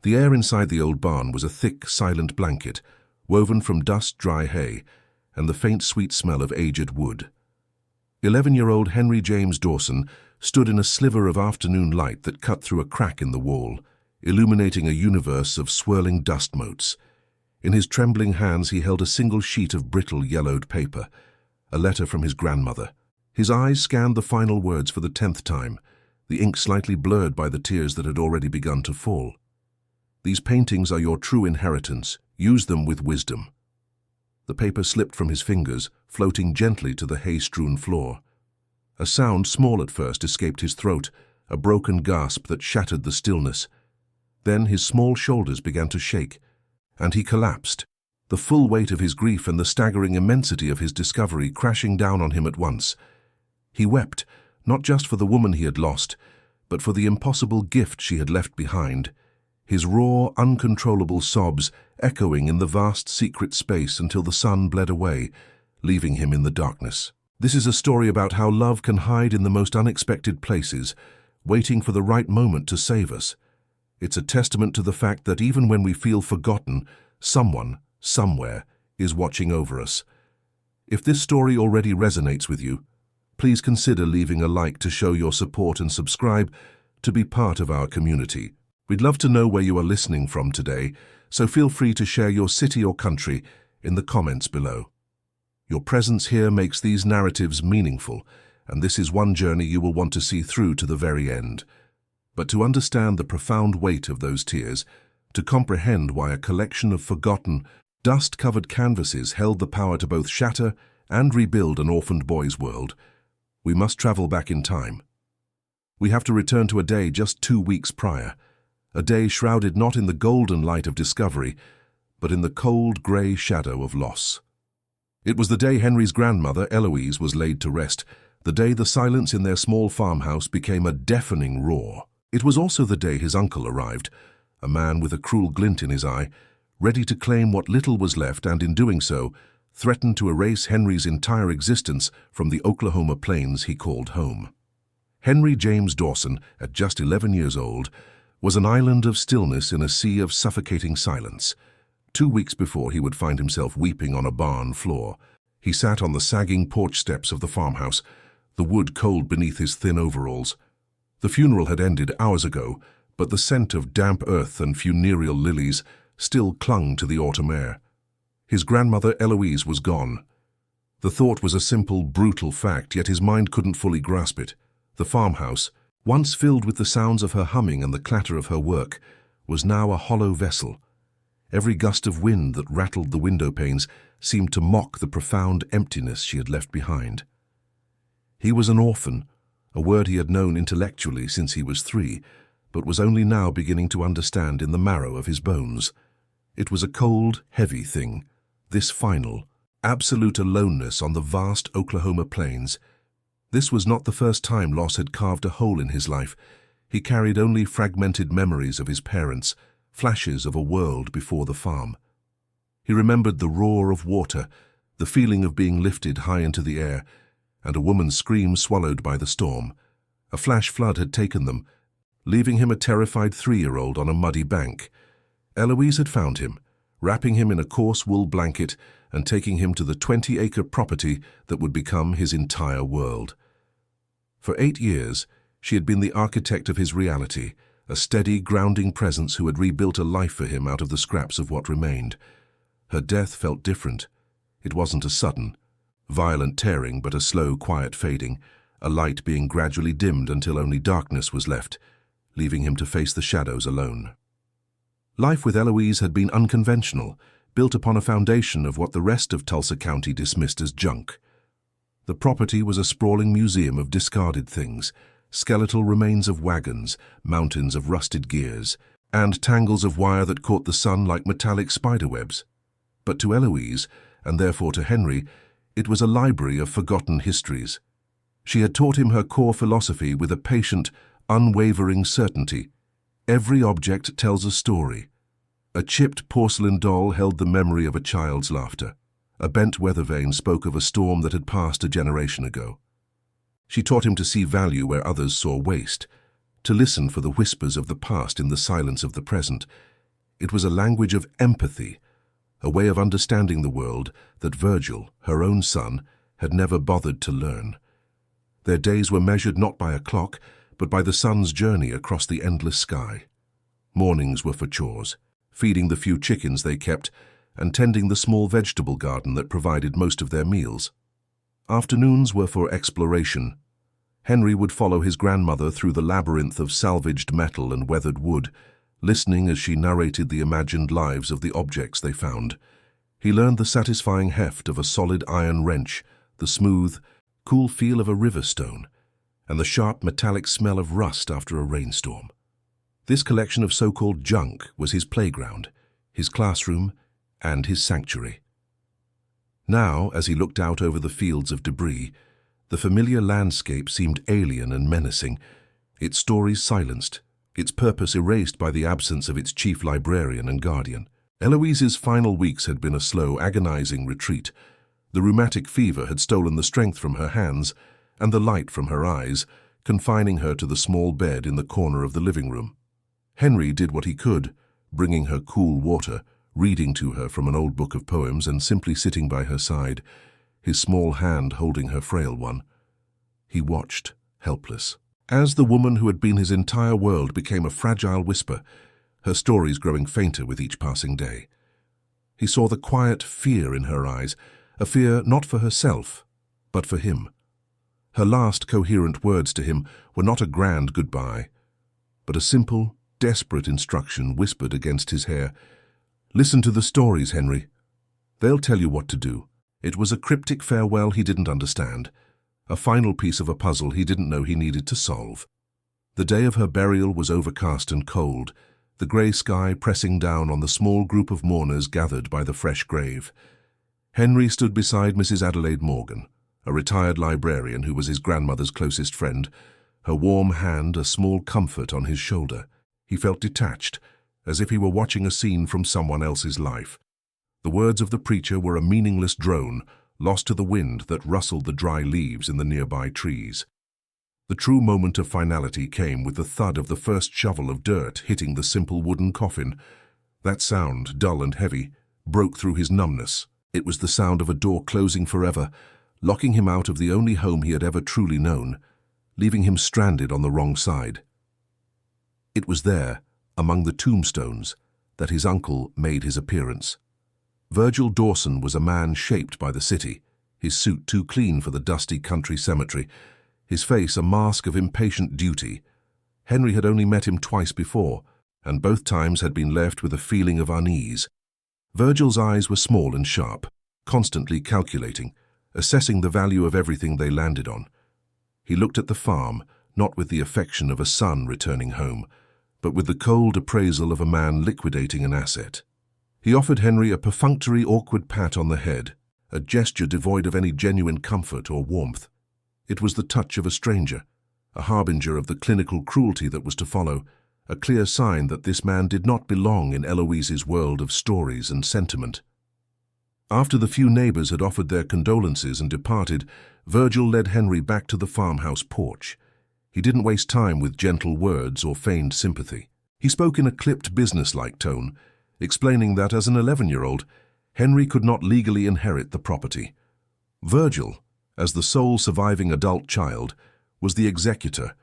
The air inside the old barn was a thick, silent blanket, woven from dust-dry hay and the faint, sweet smell of aged wood. 11-year-old Henry James Dawson stood in a sliver of afternoon light that cut through a crack in the wall, illuminating a universe of swirling dust motes. In his trembling hands he held a single sheet of brittle, yellowed paper, a letter from his grandmother. His eyes scanned the final words for the 10th time, the ink slightly blurred by the tears that had already begun to fall. "These paintings are your true inheritance. Use them with wisdom." The paper slipped from his fingers, floating gently to the hay-strewn floor. A sound, small at first, escaped his throat, a broken gasp that shattered the stillness. Then his small shoulders began to shake, and he collapsed, the full weight of his grief and the staggering immensity of his discovery crashing down on him at once. He wept, not just for the woman he had lost, but for the impossible gift she had left behind, his raw, uncontrollable sobs echoing in the vast secret space until the sun bled away, leaving him in the darkness. This is a story about how love can hide in the most unexpected places, waiting for the right moment to save us. It's a testament to the fact that even when we feel forgotten, someone, somewhere, is watching over us. If this story already resonates with you, please consider leaving a like to show your support and subscribe to be part of our community. We'd love to know where you are listening from today, so feel free to share your city or country in the comments below. Your presence here makes these narratives meaningful, and this is one journey you will want to see through to the very end. But to understand the profound weight of those tears, to comprehend why a collection of forgotten, dust-covered canvases held the power to both shatter and rebuild an orphaned boy's world, we must travel back in time. We have to return to a day just 2 weeks prior, a day shrouded not in the golden light of discovery, but in the cold, grey shadow of loss. It was the day Henry's grandmother, Eloise, was laid to rest, the day the silence in their small farmhouse became a deafening roar. It was also the day his uncle arrived, a man with a cruel glint in his eye, ready to claim what little was left and, in doing so, threatened to erase Henry's entire existence from the Oklahoma plains he called home. Henry James Dawson, at just 11 years old, was an island of stillness in a sea of suffocating silence. 2 weeks before he would find himself weeping on a barn floor, he sat on the sagging porch steps of the farmhouse, the wood cold beneath his thin overalls. The funeral had ended hours ago, but the scent of damp earth and funereal lilies still clung to the autumn air. His grandmother Eloise was gone. The thought was a simple, brutal fact, yet his mind couldn't fully grasp it. The farmhouse, once filled with the sounds of her humming and the clatter of her work, was now a hollow vessel. Every gust of wind that rattled the window panes seemed to mock the profound emptiness she had left behind. He was an orphan, a word he had known intellectually since he was 3, but was only now beginning to understand in the marrow of his bones. It was a cold, heavy thing, this final, absolute aloneness on the vast Oklahoma plains. This was not the first time loss had carved a hole in his life. He carried only fragmented memories of his parents, flashes of a world before the farm. He remembered the roar of water, the feeling of being lifted high into the air, and a woman's scream swallowed by the storm. A flash flood had taken them, leaving him a terrified 3-year-old on a muddy bank. Eloise had found him, wrapping him in a coarse wool blanket and taking him to the 20-acre property that would become his entire world. For 8 years, she had been the architect of his reality, a steady, grounding presence who had rebuilt a life for him out of the scraps of what remained. Her death felt different. It wasn't a sudden, violent tearing, but a slow, quiet fading, a light being gradually dimmed until only darkness was left, leaving him to face the shadows alone. Life with Eloise had been unconventional, built upon a foundation of what the rest of Tulsa County dismissed as junk. The property was a sprawling museum of discarded things, skeletal remains of wagons, mountains of rusted gears, and tangles of wire that caught the sun like metallic spiderwebs. But to Eloise, and therefore to Henry, it was a library of forgotten histories. She had taught him her core philosophy with a patient, unwavering certainty. Every object tells a story. A chipped porcelain doll held the memory of a child's laughter. A bent weather vane spoke of a storm that had passed a generation ago. She taught him to see value where others saw waste, to listen for the whispers of the past in the silence of the present, It was a language of empathy, a way of understanding the world that Virgil, her own son, had never bothered to learn. Their days were measured not by a clock, but by the sun's journey across the endless sky. Mornings were for chores, feeding the few chickens they kept, and tending the small vegetable garden that provided most of their meals. Afternoons were for exploration. Henry would follow his grandmother through the labyrinth of salvaged metal and weathered wood, listening as she narrated the imagined lives of the objects they found. He learned the satisfying heft of a solid iron wrench, the smooth, cool feel of a river stone, and the sharp metallic smell of rust after a rainstorm. This collection of so-called junk was his playground, his classroom, and his sanctuary. Now, as he looked out over the fields of debris, the familiar landscape seemed alien and menacing, its stories silenced, its purpose erased by the absence of its chief librarian and guardian. Eloise's final weeks had been a slow, agonizing retreat. The rheumatic fever had stolen the strength from her hands and the light from her eyes, confining her to the small bed in the corner of the living room. Henry did what he could, bringing her cool water, reading to her from an old book of poems, and simply sitting by her side, his small hand holding her frail one. He watched, helpless, as the woman who had been his entire world became a fragile whisper, her stories growing fainter with each passing day. He saw the quiet fear in her eyes, a fear not for herself, but for him. Her last coherent words to him were not a grand goodbye, but a simple, desperate instruction whispered against his hair. "Listen to the stories, Henry. They'll tell you what to do." It was a cryptic farewell he didn't understand, a final piece of a puzzle he didn't know he needed to solve. The day of her burial was overcast and cold, the grey sky pressing down on the small group of mourners gathered by the fresh grave. Henry stood beside Mrs. Adelaide Morgan, a retired librarian who was his grandmother's closest friend, her warm hand a small comfort on his shoulder. He felt detached, as if he were watching a scene from someone else's life. The words of the preacher were a meaningless drone, lost to the wind that rustled the dry leaves in the nearby trees. The true moment of finality came with the thud of the first shovel of dirt hitting the simple wooden coffin. That sound, dull and heavy, broke through his numbness. It was the sound of a door closing forever, locking him out of the only home he had ever truly known, leaving him stranded on the wrong side. It was there, among the tombstones, that his uncle made his appearance. Virgil Dawson was a man shaped by the city, his suit too clean for the dusty country cemetery, his face a mask of impatient duty. Henry had only met him twice before, and both times had been left with a feeling of unease. Virgil's eyes were small and sharp, constantly calculating, assessing the value of everything they landed on. He looked at the farm, not with the affection of a son returning home, but with the cold appraisal of a man liquidating an asset. He offered Henry a perfunctory, awkward pat on the head, a gesture devoid of any genuine comfort or warmth. It was the touch of a stranger, a harbinger of the clinical cruelty that was to follow, a clear sign that this man did not belong in Eloise's world of stories and sentiment. After the few neighbors had offered their condolences and departed, Virgil led Henry back to the farmhouse porch. He didn't waste time with gentle words or feigned sympathy. He spoke in a clipped, businesslike tone, explaining that as an 11-year-old, Henry could not legally inherit the property. Virgil, as the sole surviving adult child, was the executor.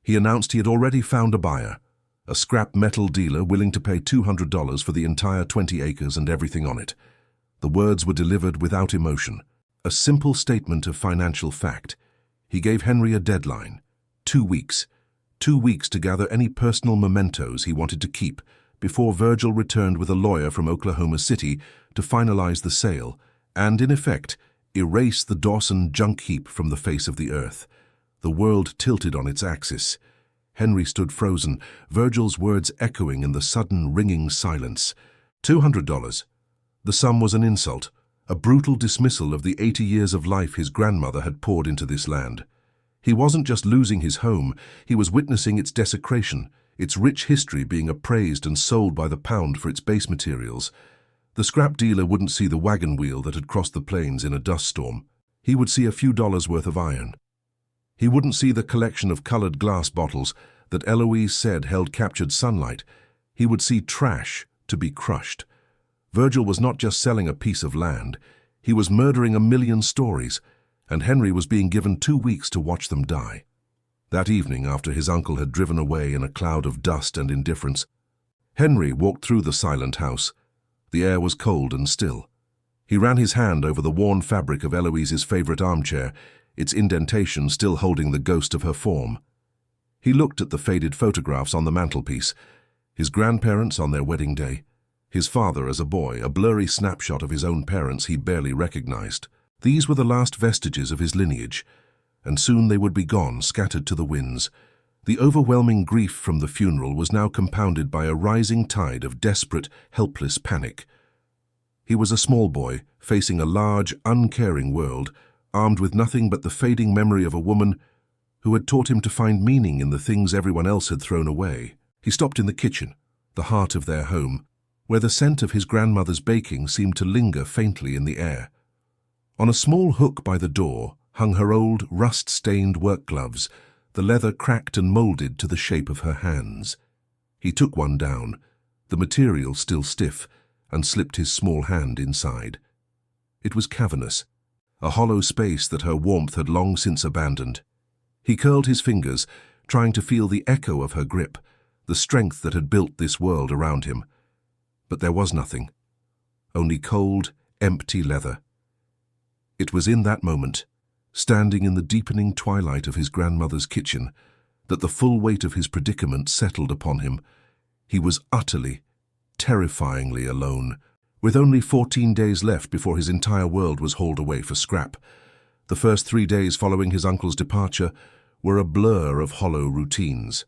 He announced he had already found a buyer, a scrap metal dealer willing to pay $200 for the entire 20 acres and everything on it. The words were delivered without emotion, a simple statement of financial fact. He gave Henry a deadline, 2 weeks. 2 weeks to gather any personal mementos he wanted to keep, before Virgil returned with a lawyer from Oklahoma City to finalize the sale and, in effect, erase the Dawson junk heap from the face of the earth. The world tilted on its axis. Henry stood frozen, Virgil's words echoing in the sudden ringing silence. $200. The sum was an insult, a brutal dismissal of the 80 years of life his grandmother had poured into this land. He wasn't just losing his home, he was witnessing its desecration, its rich history being appraised and sold by the pound for its base materials. The scrap dealer wouldn't see the wagon wheel that had crossed the plains in a dust storm. He would see a few dollars worth of iron. He wouldn't see the collection of colored glass bottles that Eloise said held captured sunlight. He would see trash, to be crushed. Virgil was not just selling a piece of land, he was murdering 1,000,000 stories, and Henry was being given 2 weeks to watch them die. That evening, after his uncle had driven away in a cloud of dust and indifference, Henry walked through the silent house. The air was cold and still. He ran his hand over the worn fabric of Eloise's favorite armchair, its indentation still holding the ghost of her form. He looked at the faded photographs on the mantelpiece, his grandparents on their wedding day, his father as a boy, a blurry snapshot of his own parents he barely recognized. These were the last vestiges of his lineage, and soon they would be gone, scattered to the winds. The overwhelming grief from the funeral was now compounded by a rising tide of desperate, helpless panic. He was a small boy, facing a large, uncaring world, armed with nothing but the fading memory of a woman who had taught him to find meaning in the things everyone else had thrown away. He stopped in the kitchen, the heart of their home, where the scent of his grandmother's baking seemed to linger faintly in the air. On a small hook by the door hung her old, rust-stained work gloves, the leather cracked and molded to the shape of her hands. He took one down, the material still stiff, and slipped his small hand inside. It was cavernous, a hollow space that her warmth had long since abandoned. He curled his fingers, trying to feel the echo of her grip, the strength that had built this world around him. But there was nothing, only cold, empty leather. It was in that moment, standing in the deepening twilight of his grandmother's kitchen, that the full weight of his predicament settled upon him. He was utterly, terrifyingly alone, with only 14 days left before his entire world was hauled away for scrap. The first 3 days following his uncle's departure were a blur of hollow routines.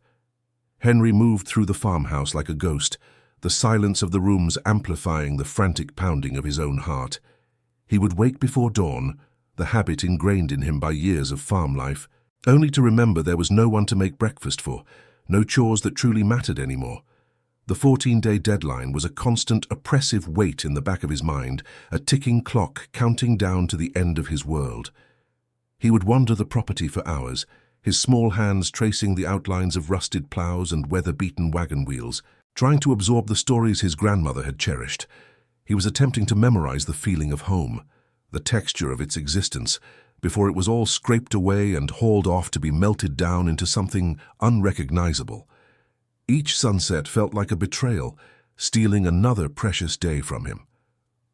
Henry moved through the farmhouse like a ghost, the silence of the rooms amplifying the frantic pounding of his own heart. He would wake before dawn, the habit ingrained in him by years of farm life, only to remember there was no one to make breakfast for, no chores that truly mattered anymore. The 14-day deadline was a constant, oppressive weight in the back of his mind, a ticking clock counting down to the end of his world. He would wander the property for hours, his small hands tracing the outlines of rusted plows and weather-beaten wagon wheels, trying to absorb the stories his grandmother had cherished. He was attempting to memorize the feeling of home, the texture of its existence, before it was all scraped away and hauled off to be melted down into something unrecognizable. Each sunset felt like a betrayal, stealing another precious day from him.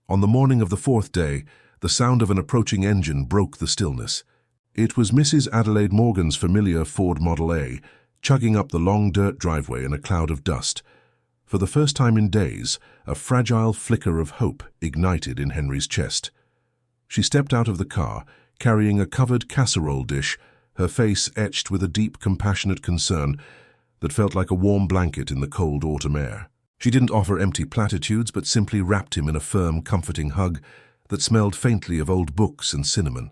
On the morning of the 4th day, the sound of an approaching engine broke the stillness. It was Mrs. Adelaide Morgan's familiar Ford Model A, chugging up the long dirt driveway in a cloud of dust. For the first time in days, a fragile flicker of hope ignited in Henry's chest. She stepped out of the car, carrying a covered casserole dish, her face etched with a deep, compassionate concern that felt like a warm blanket in the cold autumn air. She didn't offer empty platitudes, but simply wrapped him in a firm, comforting hug that smelled faintly of old books and cinnamon.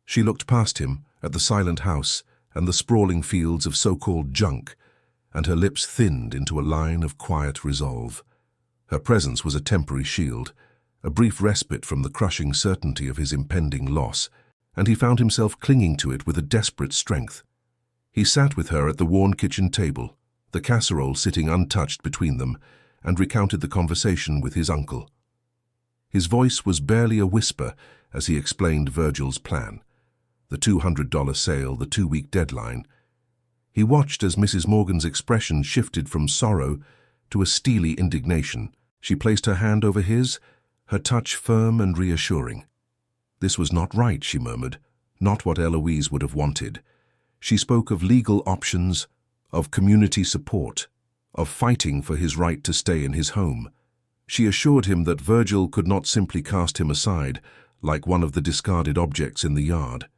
She looked past him at the silent house and the sprawling fields of so-called junk, and her lips thinned into a line of quiet resolve. Her presence was a temporary shield, a brief respite from the crushing certainty of his impending loss, and he found himself clinging to it with a desperate strength. He sat with her at the worn kitchen table, the casserole sitting untouched between them, and recounted the conversation with his uncle. His voice was barely a whisper as he explained Virgil's plan, the $200 sale, the 2-week deadline. He watched as Mrs. Morgan's expression shifted from sorrow to a steely indignation. She placed her hand over his, her touch firm and reassuring. This was not right, she murmured, not what Eloise would have wanted. She spoke of legal options, of community support, of fighting for his right to stay in his home. She assured him that Virgil could not simply cast him aside, like one of the discarded objects in the yard.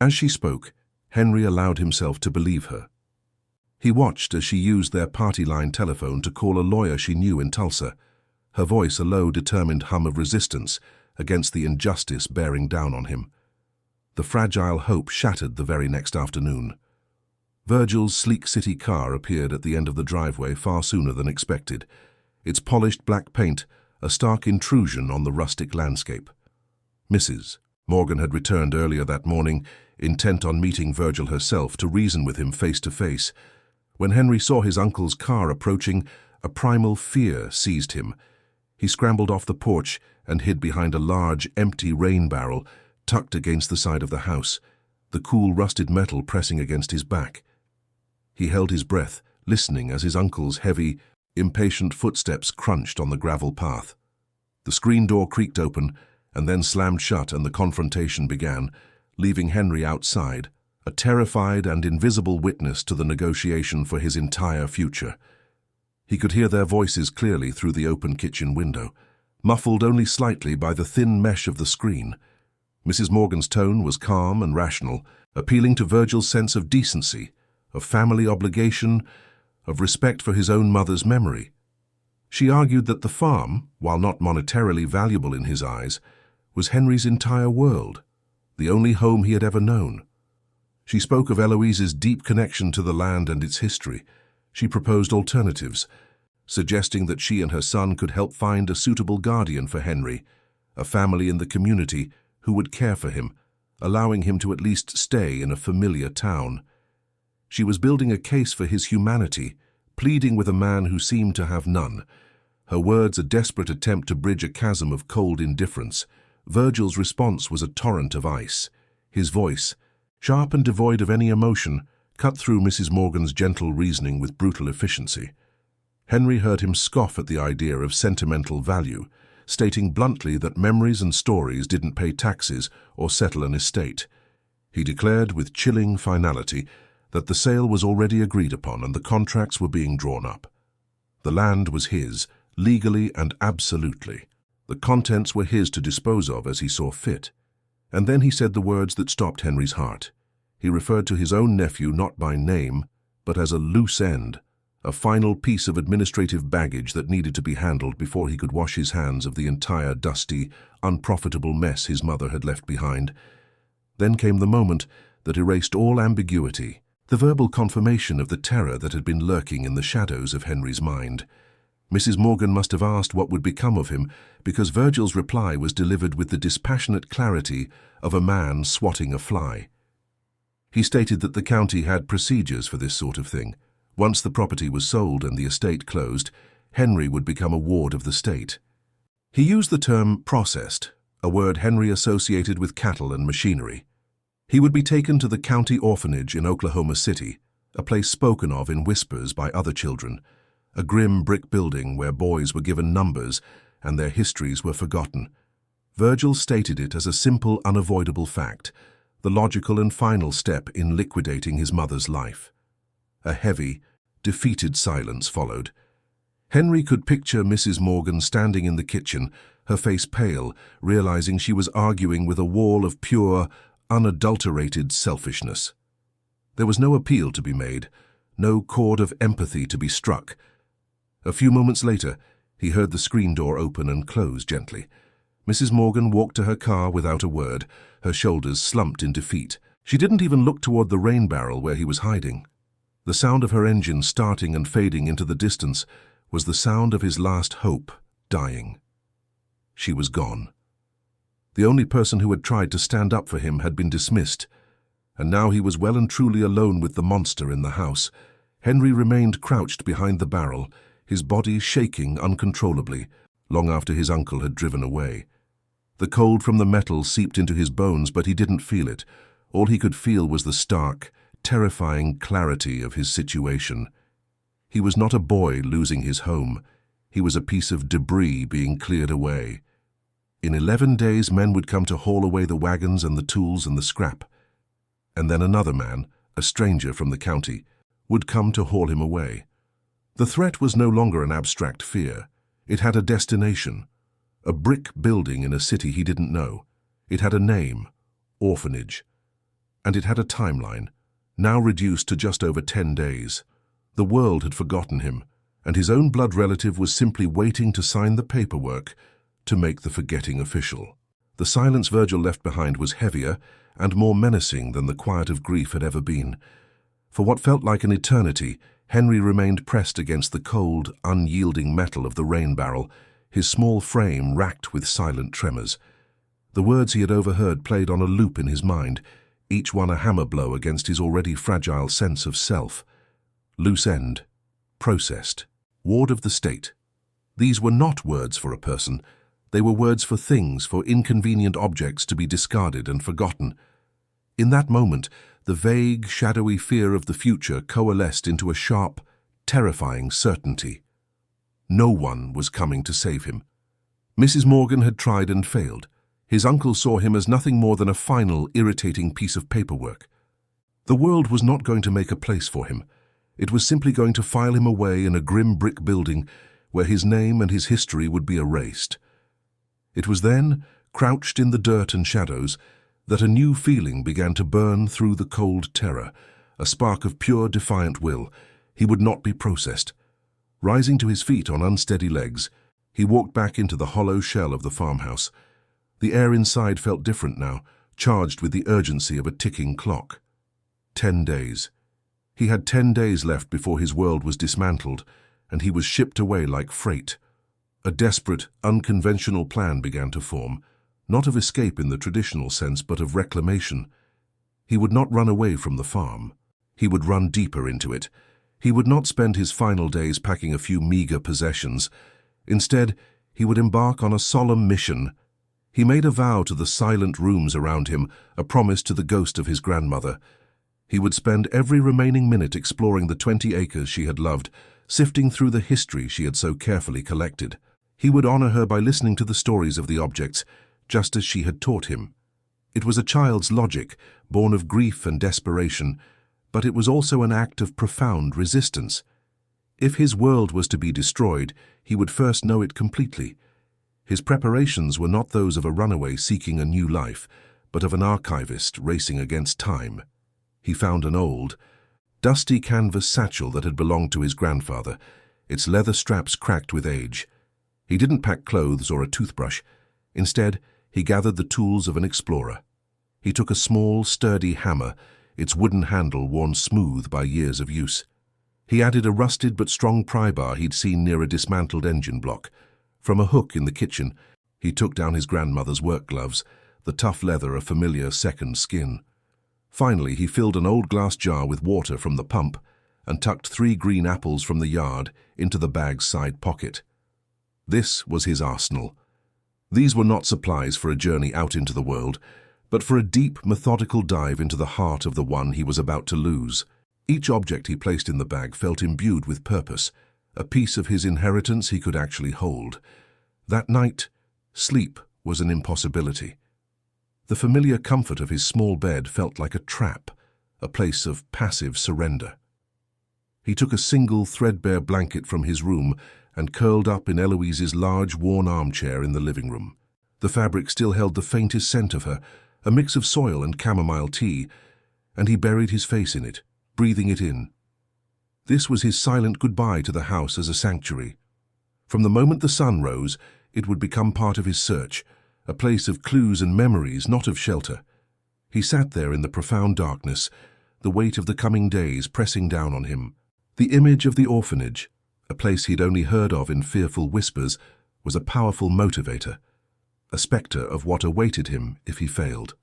As she spoke, Henry allowed himself to believe her. He watched as she used their party-line telephone to call a lawyer she knew in Tulsa, her voice a low, determined hum of resistance against the injustice bearing down on him. The fragile hope shattered the very next afternoon. Virgil's sleek city car appeared at the end of the driveway far sooner than expected, its polished black paint a stark intrusion on the rustic landscape. Mrs. Morgan had returned earlier that morning, intent on meeting Virgil herself to reason with him face to face. When Henry saw his uncle's car approaching, A primal fear seized him. He scrambled off the porch and hid behind a large, empty rain barrel tucked against the side of the house, the cool, rusted metal pressing against his back. He held his breath, listening as his uncle's heavy, impatient footsteps crunched on the gravel path. The screen door creaked open and then slammed shut, and the confrontation began, leaving Henry outside, a terrified and invisible witness to the negotiation for his entire future. He could hear their voices clearly through the open kitchen window, muffled only slightly by the thin mesh of the screen. Mrs. Morgan's tone was calm and rational, appealing to Virgil's sense of decency, of family obligation, of respect for his own mother's memory. She argued that the farm, while not monetarily valuable in his eyes, was Henry's entire world, the only home he had ever known. She spoke of Eloise's deep connection to the land and its history. She proposed alternatives, suggesting that she and her son could help find a suitable guardian for Henry, a family in the community who would care for him, allowing him to at least stay in a familiar town. She was building a case for his humanity, pleading with a man who seemed to have none. Her words a desperate attempt to bridge a chasm of cold indifference. Virgil's response was a torrent of ice. His voice, sharp and devoid of any emotion, cut through Mrs. Morgan's gentle reasoning with brutal efficiency. Henry heard him scoff at the idea of sentimental value, stating bluntly that memories and stories didn't pay taxes or settle an estate. He declared with chilling finality that the sale was already agreed upon and the contracts were being drawn up. The land was his, legally and absolutely. The contents were his to dispose of as he saw fit. And then he said the words that stopped Henry's heart. He referred to his own nephew not by name, but as a loose end, a final piece of administrative baggage that needed to be handled before he could wash his hands of the entire dusty, unprofitable mess his mother had left behind. Then came the moment that erased all ambiguity, the verbal confirmation of the terror that had been lurking in the shadows of Henry's mind. Mrs. Morgan must have asked what would become of him, because Virgil's reply was delivered with the dispassionate clarity of a man swatting a fly. He stated that the county had procedures for this sort of thing. Once the property was sold and the estate closed, Henry would become a ward of the state. He used the term processed, a word Henry associated with cattle and machinery. He would be taken to the county orphanage in Oklahoma City, a place spoken of in whispers by other children, a grim brick building where boys were given numbers and their histories were forgotten. Virgil stated it as a simple, unavoidable fact, the logical and final step in liquidating his mother's life. A heavy, defeated silence followed. Henry could picture Mrs. Morgan standing in the kitchen, her face pale, realizing she was arguing with a wall of pure, unadulterated selfishness. There was no appeal to be made, no chord of empathy to be struck. A few moments later, he heard the screen door open and close gently. Mrs. Morgan walked to her car without a word, her shoulders slumped in defeat. She didn't even look toward the rain barrel where he was hiding. The sound of her engine starting and fading into the distance was the sound of his last hope dying. She was gone. The only person who had tried to stand up for him had been dismissed, and now he was well and truly alone with the monster in the house. Henry remained crouched behind the barrel, his body shaking uncontrollably, long after his uncle had driven away. The cold from the metal seeped into his bones, but he didn't feel it. All he could feel was the stark, terrifying clarity of his situation. He was not a boy losing his home. He was a piece of debris being cleared away. In 11 days, men would come to haul away the wagons and the tools and the scrap. And then another man, a stranger from the county, would come to haul him away. The threat was no longer an abstract fear. It had a destination, a brick building in a city he didn't know. It had a name, orphanage. And it had a timeline, now reduced to just over 10 days. The world had forgotten him, and his own blood relative was simply waiting to sign the paperwork to make the forgetting official. The silence Virgil left behind was heavier and more menacing than the quiet of grief had ever been. For what felt like an eternity, Henry remained pressed against the cold, unyielding metal of the rain barrel, his small frame racked with silent tremors. The words he had overheard played on a loop in his mind, each one a hammer blow against his already fragile sense of self. Loose end, processed, Ward of the State. These were not words for a person. They were words for things, for inconvenient objects to be discarded and forgotten. In that moment, the vague, shadowy fear of the future coalesced into a sharp, terrifying certainty. No one was coming to save him. Mrs. Morgan had tried and failed. His uncle saw him as nothing more than a final, irritating piece of paperwork. The world was not going to make a place for him. It was simply going to file him away in a grim brick building where his name and his history would be erased. It was then, crouched in the dirt and shadows, that a new feeling began to burn through the cold terror, a spark of pure, defiant will. He would not be processed. Rising to his feet on unsteady legs, he walked back into the hollow shell of the farmhouse. The air inside felt different now, charged with the urgency of a ticking clock. 10 days. He had 10 days left before his world was dismantled, and he was shipped away like freight. A desperate, unconventional plan began to form, not of escape in the traditional sense, but of reclamation. He would not run away from the farm. He would run deeper into it. He would not spend his final days packing a few meager possessions. Instead, he would embark on a solemn mission. He made a vow to the silent rooms around him, a promise to the ghost of his grandmother. He would spend every remaining minute exploring the 20 acres she had loved, sifting through the history she had so carefully collected. He would honor her by listening to the stories of the objects, just as she had taught him. It was a child's logic, born of grief and desperation, but it was also an act of profound resistance. If his world was to be destroyed, he would first know it completely. His preparations were not those of a runaway seeking a new life, but of an archivist racing against time. He found an old, dusty canvas satchel that had belonged to his grandfather, its leather straps cracked with age. He didn't pack clothes or a toothbrush. Instead, he gathered the tools of an explorer. He took a small, sturdy hammer, its wooden handle worn smooth by years of use. He added a rusted but strong pry bar he'd seen near a dismantled engine block. From a hook in the kitchen, he took down his grandmother's work gloves, the tough leather a familiar second skin. Finally, he filled an old glass jar with water from the pump and tucked 3 green apples from the yard into the bag's side pocket. This was his arsenal. These were not supplies for a journey out into the world, but for a deep, methodical dive into the heart of the one he was about to lose. Each object he placed in the bag felt imbued with purpose, a piece of his inheritance he could actually hold. That night, sleep was an impossibility. The familiar comfort of his small bed felt like a trap, a place of passive surrender. He took a single threadbare blanket from his room and curled up in Eloise's large, worn armchair in the living room. The fabric still held the faintest scent of her, a mix of soil and chamomile tea, and he buried his face in it, breathing it in. This was his silent goodbye to the house as a sanctuary. From the moment the sun rose, it would become part of his search, a place of clues and memories, not of shelter. He sat there in the profound darkness, the weight of the coming days pressing down on him. The image of the orphanage, a place he'd only heard of in fearful whispers, was a powerful motivator, a spectre of what awaited him if he failed.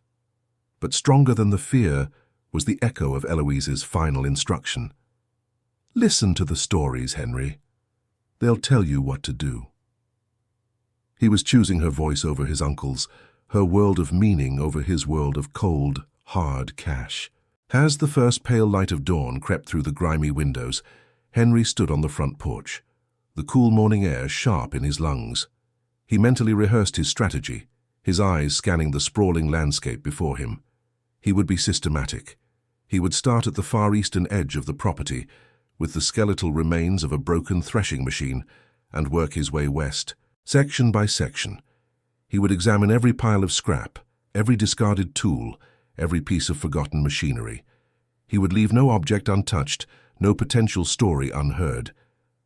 But stronger than the fear was the echo of Eloise's final instruction. "Listen to the stories, Henry. They'll tell you what to do." He was choosing her voice over his uncle's, her world of meaning over his world of cold, hard cash. As the first pale light of dawn crept through the grimy windows, Henry stood on the front porch, the cool morning air sharp in his lungs. He mentally rehearsed his strategy, his eyes scanning the sprawling landscape before him. He would be systematic. He would start at the far eastern edge of the property, with the skeletal remains of a broken threshing machine, and work his way west, section by section. He would examine every pile of scrap, every discarded tool, every piece of forgotten machinery. He would leave no object untouched, no potential story unheard.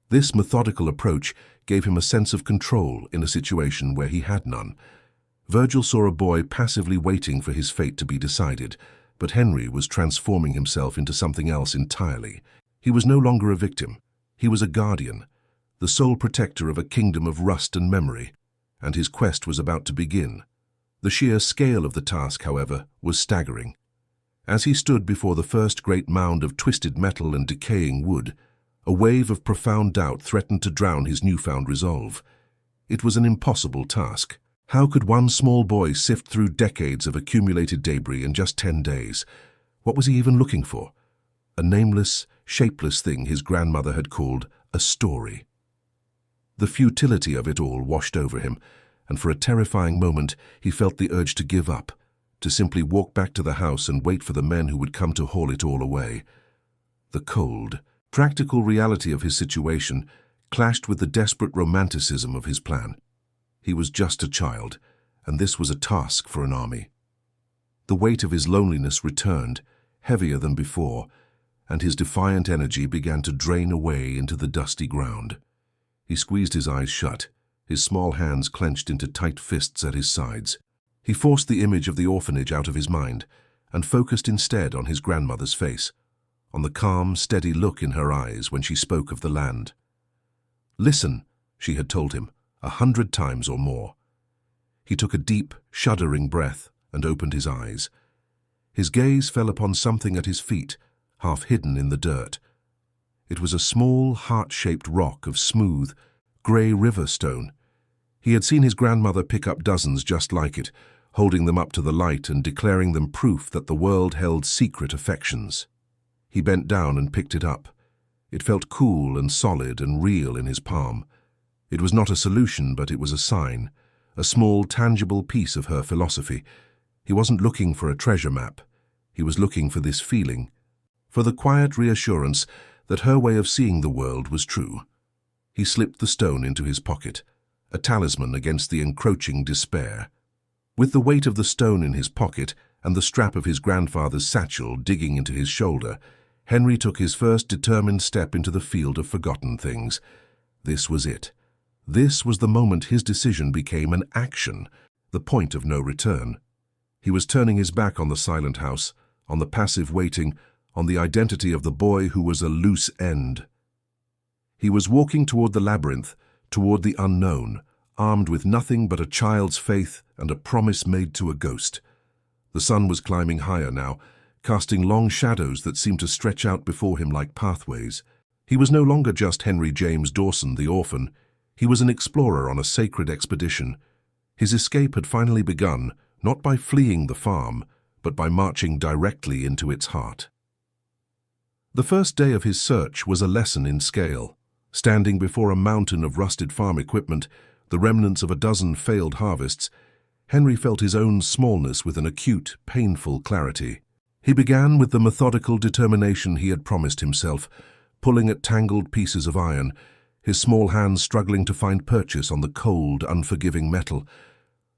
This methodical approach gave him a sense of control in a situation where he had none. Virgil saw a boy passively waiting for his fate to be decided, but Henry was transforming himself into something else entirely. He was no longer a victim. He was a guardian, the sole protector of a kingdom of rust and memory, and his quest was about to begin. The sheer scale of the task, however, was staggering. As he stood before the first great mound of twisted metal and decaying wood, A wave of profound doubt threatened to drown his newfound resolve. It was an impossible task. How could one small boy sift through decades of accumulated debris in just 10 days? What was he even looking for? A nameless, shapeless thing his grandmother had called a story. The futility of it all washed over him, and for a terrifying moment he felt the urge to give up, to simply walk back to the house and wait for the men who would come to haul it all away. The cold, practical reality of his situation clashed with the desperate romanticism of his plan. He was just a child, and this was a task for an army. The weight of his loneliness returned, heavier than before, and his defiant energy began to drain away into the dusty ground. He squeezed his eyes shut, his small hands clenched into tight fists at his sides. He forced the image of the orphanage out of his mind and focused instead on his grandmother's face, on the calm, steady look in her eyes when she spoke of the land. "Listen," she had told him, 100 times or more. He took a deep, shuddering breath and opened his eyes. His gaze fell upon something at his feet, half hidden in the dirt. It was a small, heart-shaped rock of smooth, grey river stone. He had seen his grandmother pick up dozens just like it, holding them up to the light and declaring them proof that the world held secret affections. He bent down and picked it up. It felt cool and solid and real in his palm. It was not a solution, but it was a sign, a small, tangible piece of her philosophy. He wasn't looking for a treasure map. He was looking for this feeling, for the quiet reassurance that her way of seeing the world was true. He slipped the stone into his pocket, a talisman against the encroaching despair. With the weight of the stone in his pocket and the strap of his grandfather's satchel digging into his shoulder, Henry took his first determined step into the field of forgotten things. This was it. This was the moment his decision became an action, the point of no return. He was turning his back on the silent house, on the passive waiting, on the identity of the boy who was a loose end. He was walking toward the labyrinth, toward the unknown, armed with nothing but a child's faith and a promise made to a ghost. The sun was climbing higher now, casting long shadows that seemed to stretch out before him like pathways. He was no longer just Henry James Dawson, the orphan. He was an explorer on a sacred expedition. His escape had finally begun, not by fleeing the farm, but by marching directly into its heart. The first day of his search was a lesson in scale. Standing before a mountain of rusted farm equipment, the remnants of a dozen failed harvests, Henry felt his own smallness with an acute, painful clarity. He began with the methodical determination he had promised himself, pulling at tangled pieces of iron, his small hands struggling to find purchase on the cold, unforgiving metal.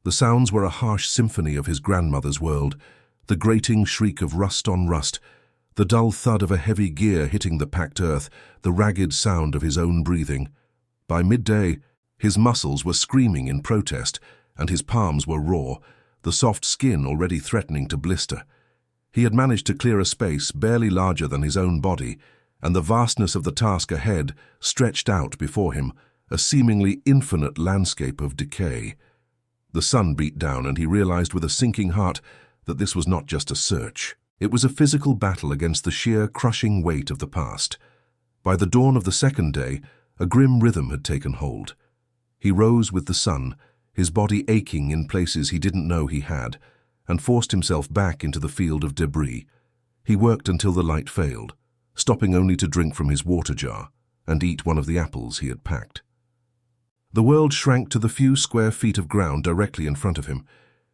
The sounds were a harsh symphony of his grandmother's world, the grating shriek of rust on rust, the dull thud of a heavy gear hitting the packed earth, the ragged sound of his own breathing. By midday, his muscles were screaming in protest, and his palms were raw, the soft skin already threatening to blister. He had managed to clear a space barely larger than his own body, and the vastness of the task ahead stretched out before him, a seemingly infinite landscape of decay. The sun beat down, and he realized with a sinking heart that this was not just a search. It was a physical battle against the sheer, crushing weight of the past. By the dawn of the second day, a grim rhythm had taken hold. He rose with the sun, his body aching in places he didn't know he had, and forced himself back into the field of debris. He worked until the light failed, stopping only to drink from his water jar and eat one of the apples he had packed. The world shrank to the few square feet of ground directly in front of him.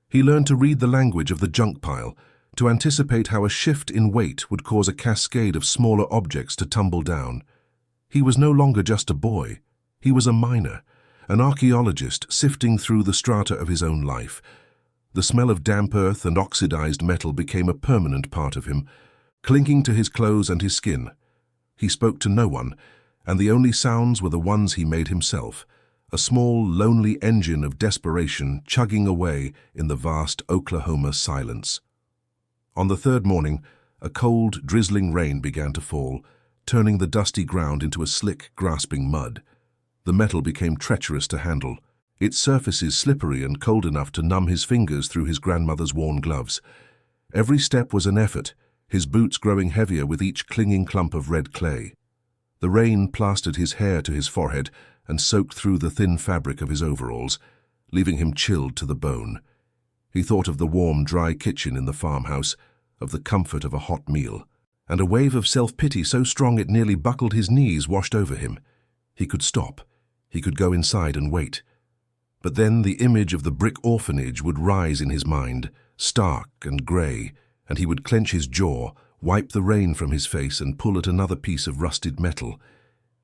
He learned to read the language of the junk pile, to anticipate how a shift in weight would cause a cascade of smaller objects to tumble down. He was no longer just a boy. He was a miner, an archaeologist sifting through the strata of his own life. The smell of damp earth and oxidized metal became a permanent part of him, clinging to his clothes and his skin. He spoke to no one, and the only sounds were the ones he made himself, a small, lonely engine of desperation chugging away in the vast Oklahoma silence. On the third morning, a cold, drizzling rain began to fall, turning the dusty ground into a slick, grasping mud. The metal became treacherous to handle, its surfaces slippery and cold enough to numb his fingers through his grandmother's worn gloves. Every step was an effort, his boots growing heavier with each clinging clump of red clay. The rain plastered his hair to his forehead and soaked through the thin fabric of his overalls, leaving him chilled to the bone. He thought of the warm, dry kitchen in the farmhouse, of the comfort of a hot meal, and a wave of self-pity so strong it nearly buckled his knees washed over him. He could stop. He could go inside and wait. But then the image of the brick orphanage would rise in his mind, stark and grey, and he would clench his jaw, wipe the rain from his face and pull at another piece of rusted metal.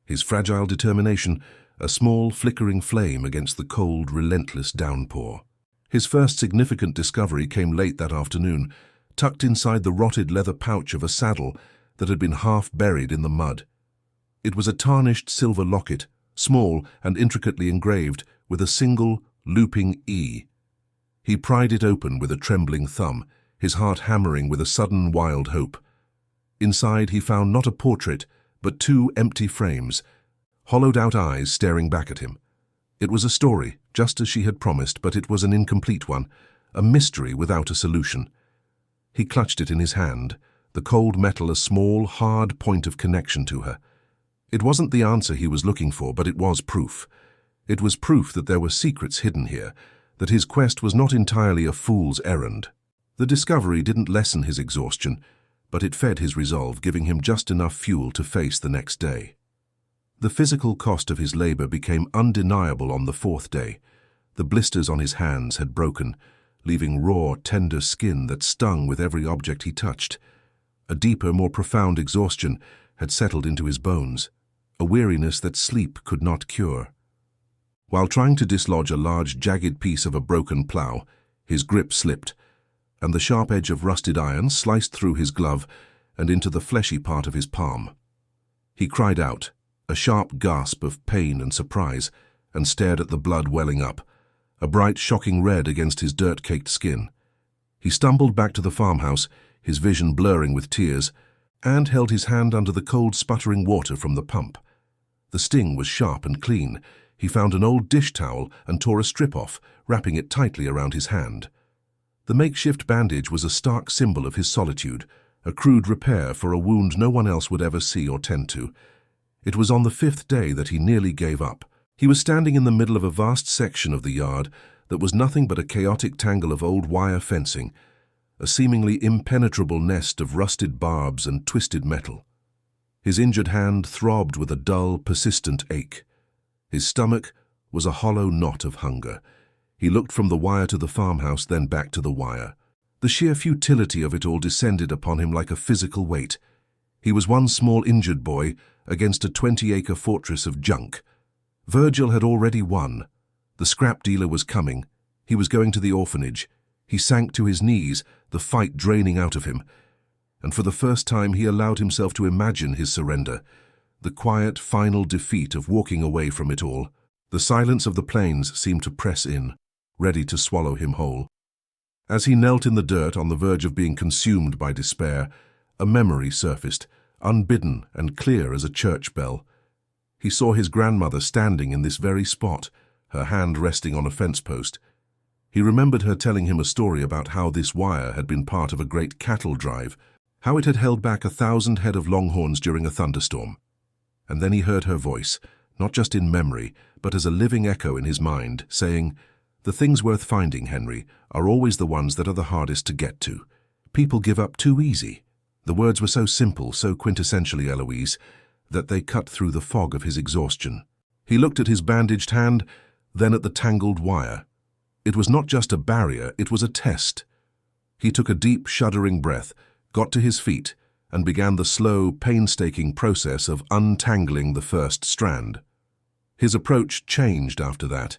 His fragile determination, a small flickering flame against the cold, relentless downpour. His first significant discovery came late that afternoon, tucked inside the rotted leather pouch of a saddle that had been half buried in the mud. It was a tarnished silver locket, small and intricately engraved, with a single, looping E. He pried it open with a trembling thumb, his heart hammering with a sudden wild hope. Inside he found not a portrait, but 2 empty frames, hollowed-out eyes staring back at him. It was a story, just as she had promised, but it was an incomplete one, a mystery without a solution. He clutched it in his hand, the cold metal a small, hard point of connection to her. It wasn't the answer he was looking for, but it was proof. It was proof that there were secrets hidden here, that his quest was not entirely a fool's errand. The discovery didn't lessen his exhaustion, but it fed his resolve, giving him just enough fuel to face the next day. The physical cost of his labor became undeniable on the 4th day. The blisters on his hands had broken, leaving raw, tender skin that stung with every object he touched. A deeper, more profound exhaustion had settled into his bones, a weariness that sleep could not cure. While trying to dislodge a large, jagged piece of a broken plough, his grip slipped, and the sharp edge of rusted iron sliced through his glove and into the fleshy part of his palm. He cried out, a sharp gasp of pain and surprise, and stared at the blood welling up, a bright, shocking red against his dirt-caked skin. He stumbled back to the farmhouse, his vision blurring with tears, and held his hand under the cold, sputtering water from the pump. The sting was sharp and clean. He found an old dish towel and tore a strip off, wrapping it tightly around his hand. The makeshift bandage was a stark symbol of his solitude, a crude repair for a wound no one else would ever see or tend to. It was on the 5th day that he nearly gave up. He was standing in the middle of a vast section of the yard that was nothing but a chaotic tangle of old wire fencing, a seemingly impenetrable nest of rusted barbs and twisted metal. His injured hand throbbed with a dull, persistent ache. His stomach was a hollow knot of hunger. He looked from the wire to the farmhouse, then back to the wire. The sheer futility of it all descended upon him like a physical weight. He was one small injured boy against a 20-acre fortress of junk. Virgil had already won. The scrap dealer was coming. He was going to the orphanage. He sank to his knees, the fight draining out of him. And for the first time he allowed himself to imagine his surrender, the quiet, final defeat of walking away from it all. The silence of the plains seemed to press in, ready to swallow him whole. As he knelt in the dirt on the verge of being consumed by despair, a memory surfaced, unbidden and clear as a church bell. He saw his grandmother standing in this very spot, her hand resting on a fence post. He remembered her telling him a story about how this wire had been part of a great cattle drive, how it had held back 1,000 head of longhorns during a thunderstorm. And then he heard her voice, not just in memory, but as a living echo in his mind, saying, "The things worth finding, Henry, are always the ones that are the hardest to get to. People give up too easy." The words were so simple, so quintessentially Eloise, that they cut through the fog of his exhaustion. He looked at his bandaged hand, then at the tangled wire. It was not just a barrier, it was a test. He took a deep, shuddering breath, got to his feet, and began the slow, painstaking process of untangling the first strand. His approach changed after that.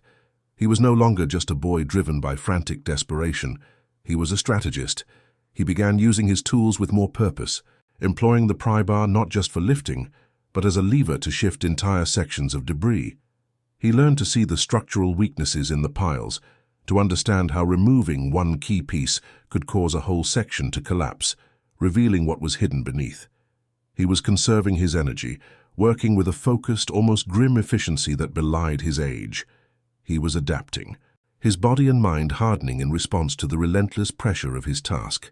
He was no longer just a boy driven by frantic desperation. He was a strategist. He began using his tools with more purpose, employing the pry bar not just for lifting, but as a lever to shift entire sections of debris. He learned to see the structural weaknesses in the piles, to understand how removing one key piece could cause a whole section to collapse, revealing what was hidden beneath. He was conserving his energy, working with a focused, almost grim efficiency that belied his age. He was adapting, his body and mind hardening in response to the relentless pressure of his task.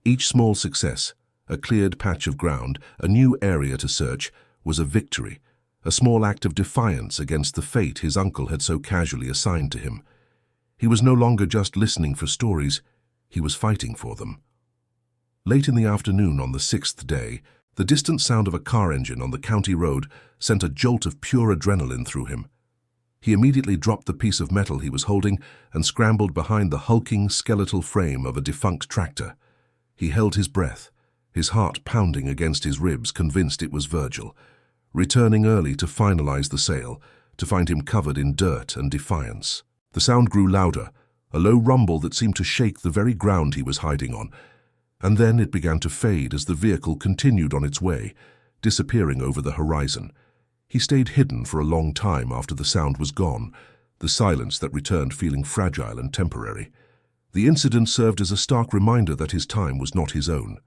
Each small success, a cleared patch of ground, a new area to search, was a victory, a small act of defiance against the fate his uncle had so casually assigned to him. He was no longer just listening for stories, he was fighting for them. Late in the afternoon on the 6th day, the distant sound of a car engine on the county road sent a jolt of pure adrenaline through him. He immediately dropped the piece of metal he was holding and scrambled behind the hulking skeletal frame of a defunct tractor. He held his breath, his heart pounding against his ribs, convinced it was Virgil, returning early to finalize the sale, to find him covered in dirt and defiance. The sound grew louder, a low rumble that seemed to shake the very ground he was hiding on, and then it began to fade as the vehicle continued on its way, disappearing over the horizon. He stayed hidden for a long time after the sound was gone, the silence that returned feeling fragile and temporary. The incident served as a stark reminder that his time was not his own.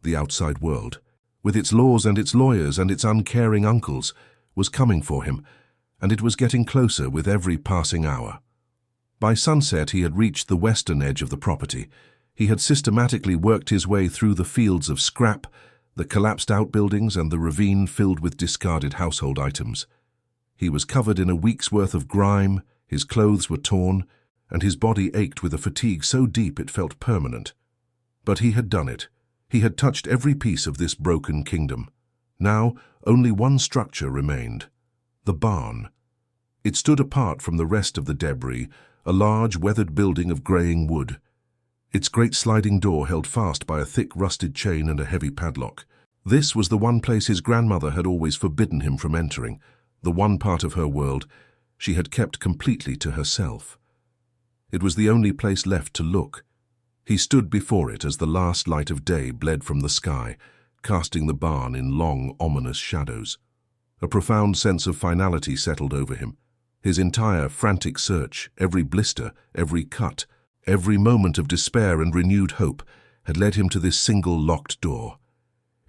The outside world, with its laws and its lawyers and its uncaring uncles, was coming for him, and it was getting closer with every passing hour. By sunset he had reached the western edge of the property. He had systematically worked his way through the fields of scrap, the collapsed outbuildings and the ravine filled with discarded household items. He was covered in a week's worth of grime, his clothes were torn, and his body ached with a fatigue so deep it felt permanent. But he had done it. He had touched every piece of this broken kingdom. Now, only one structure remained: the barn. It stood apart from the rest of the debris, a large, weathered building of greying wood. Its great sliding door held fast by a thick rusted chain and a heavy padlock. This was the one place his grandmother had always forbidden him from entering, the one part of her world she had kept completely to herself. It was the only place left to look. He stood before it as the last light of day bled from the sky, casting the barn in long, ominous shadows. A profound sense of finality settled over him. His entire frantic search, every blister, every cut, every moment of despair and renewed hope had led him to this single locked door.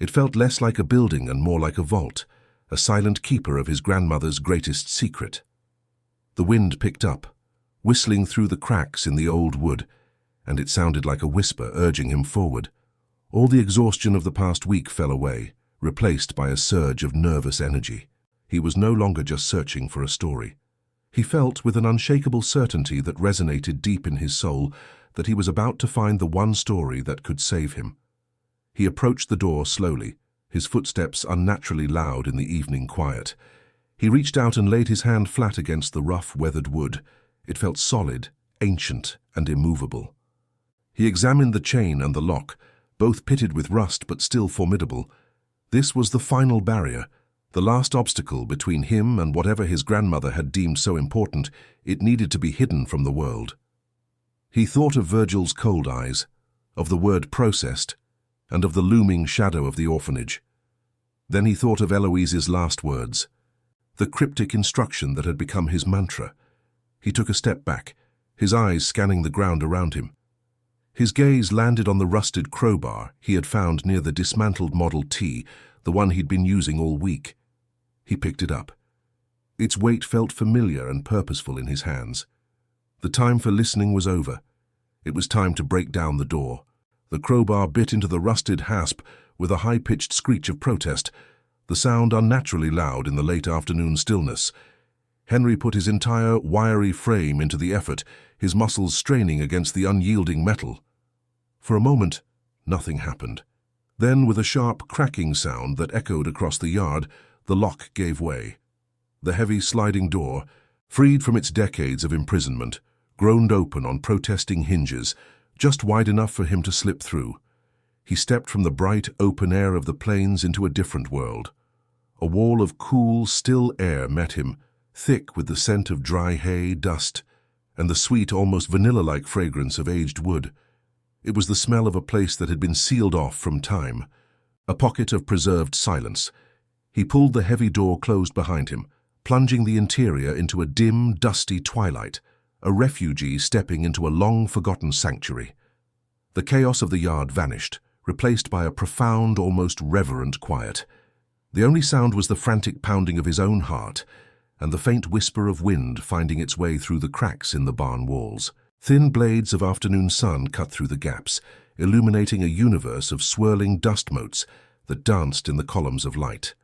It felt less like a building and more like a vault, a silent keeper of his grandmother's greatest secret. The wind picked up, whistling through the cracks in the old wood, and it sounded like a whisper urging him forward. All the exhaustion of the past week fell away, replaced by a surge of nervous energy. He was no longer just searching for a story. He felt with an unshakable certainty that resonated deep in his soul that he was about to find the one story that could save him. He approached the door slowly, his footsteps unnaturally loud in the evening quiet. He reached out and laid his hand flat against the rough, weathered wood. It felt solid, ancient, and immovable. He examined the chain and the lock, both pitted with rust but still formidable. This was the final barrier, the last obstacle between him and whatever his grandmother had deemed so important. It needed to be hidden from the world. He thought of Virgil's cold eyes, of the word processed, and of the looming shadow of the orphanage. Then he thought of Eloise's last words, the cryptic instruction that had become his mantra. He took a step back, his eyes scanning the ground around him. His gaze landed on the rusted crowbar he had found near the dismantled Model T, the one he'd been using all week. He picked it up. Its weight felt familiar and purposeful in his hands. The time for listening was over. It was time to break down the door. The crowbar bit into the rusted hasp with a high-pitched screech of protest, the sound unnaturally loud in the late afternoon stillness. Henry put his entire wiry frame into the effort, his muscles straining against the unyielding metal. For a moment, nothing happened. Then, with a sharp cracking sound that echoed across the yard, the lock gave way. The heavy sliding door, freed from its decades of imprisonment, groaned open on protesting hinges, just wide enough for him to slip through. He stepped from the bright, open air of the plains into a different world. A wall of cool, still air met him, thick with the scent of dry hay, dust, and the sweet, almost vanilla-like fragrance of aged wood. It was the smell of a place that had been sealed off from time, a pocket of preserved silence. He pulled the heavy door closed behind him, plunging the interior into a dim, dusty twilight, a refugee stepping into a long-forgotten sanctuary. The chaos of the yard vanished, replaced by a profound, almost reverent quiet. The only sound was the frantic pounding of his own heart, and the faint whisper of wind finding its way through the cracks in the barn walls. Thin blades of afternoon sun cut through the gaps, illuminating a universe of swirling dust motes that danced in the columns of light.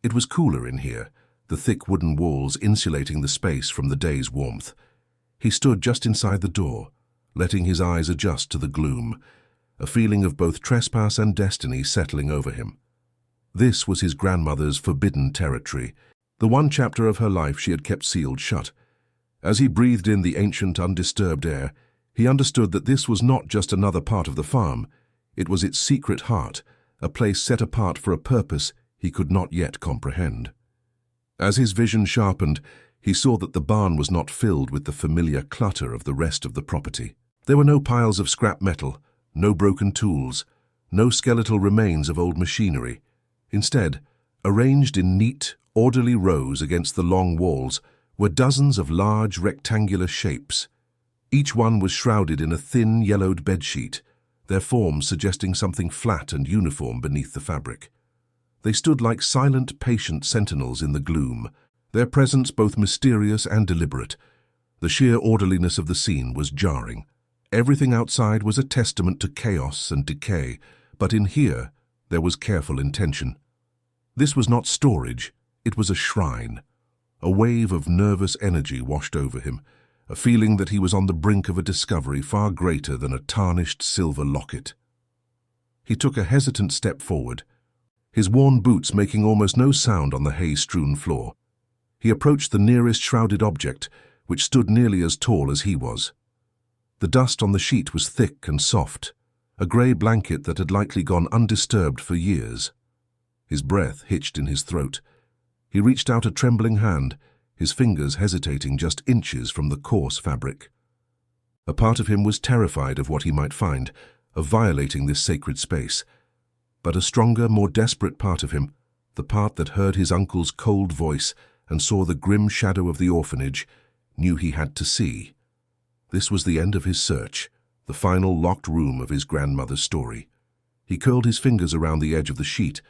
It was cooler in here, the thick wooden walls insulating the space from the day's warmth. He stood just inside the door, letting his eyes adjust to the gloom, a feeling of both trespass and destiny settling over him. This was his grandmother's forbidden territory, the one chapter of her life she had kept sealed shut. As he breathed in the ancient, undisturbed air, he understood that this was not just another part of the farm. It was its secret heart, a place set apart for a purpose he could not yet comprehend. As his vision sharpened, he saw that the barn was not filled with the familiar clutter of the rest of the property. There were no piles of scrap metal, no broken tools, no skeletal remains of old machinery. Instead, arranged in neat, orderly rows against the long walls, were dozens of large rectangular shapes. Each one was shrouded in a thin, yellowed bedsheet, their forms suggesting something flat and uniform beneath the fabric. They stood like silent, patient sentinels in the gloom, their presence both mysterious and deliberate. The sheer orderliness of the scene was jarring. Everything outside was a testament to chaos and decay, but in here there was careful intention. This was not storage, it was a shrine. A wave of nervous energy washed over him, a feeling that he was on the brink of a discovery far greater than a tarnished silver locket. He took a hesitant step forward, his worn boots making almost no sound on the hay-strewn floor. He approached the nearest shrouded object, which stood nearly as tall as he was. The dust on the sheet was thick and soft, a grey blanket that had likely gone undisturbed for years. His breath hitched in his throat. He reached out a trembling hand, his fingers hesitating just inches from the coarse fabric. A part of him was terrified of what he might find, of violating this sacred space. But a stronger, more desperate part of him, the part that heard his uncle's cold voice and saw the grim shadow of the orphanage, knew he had to see. This was the end of his search, the final locked room of his grandmother's story. He curled his fingers around the edge of the sheet,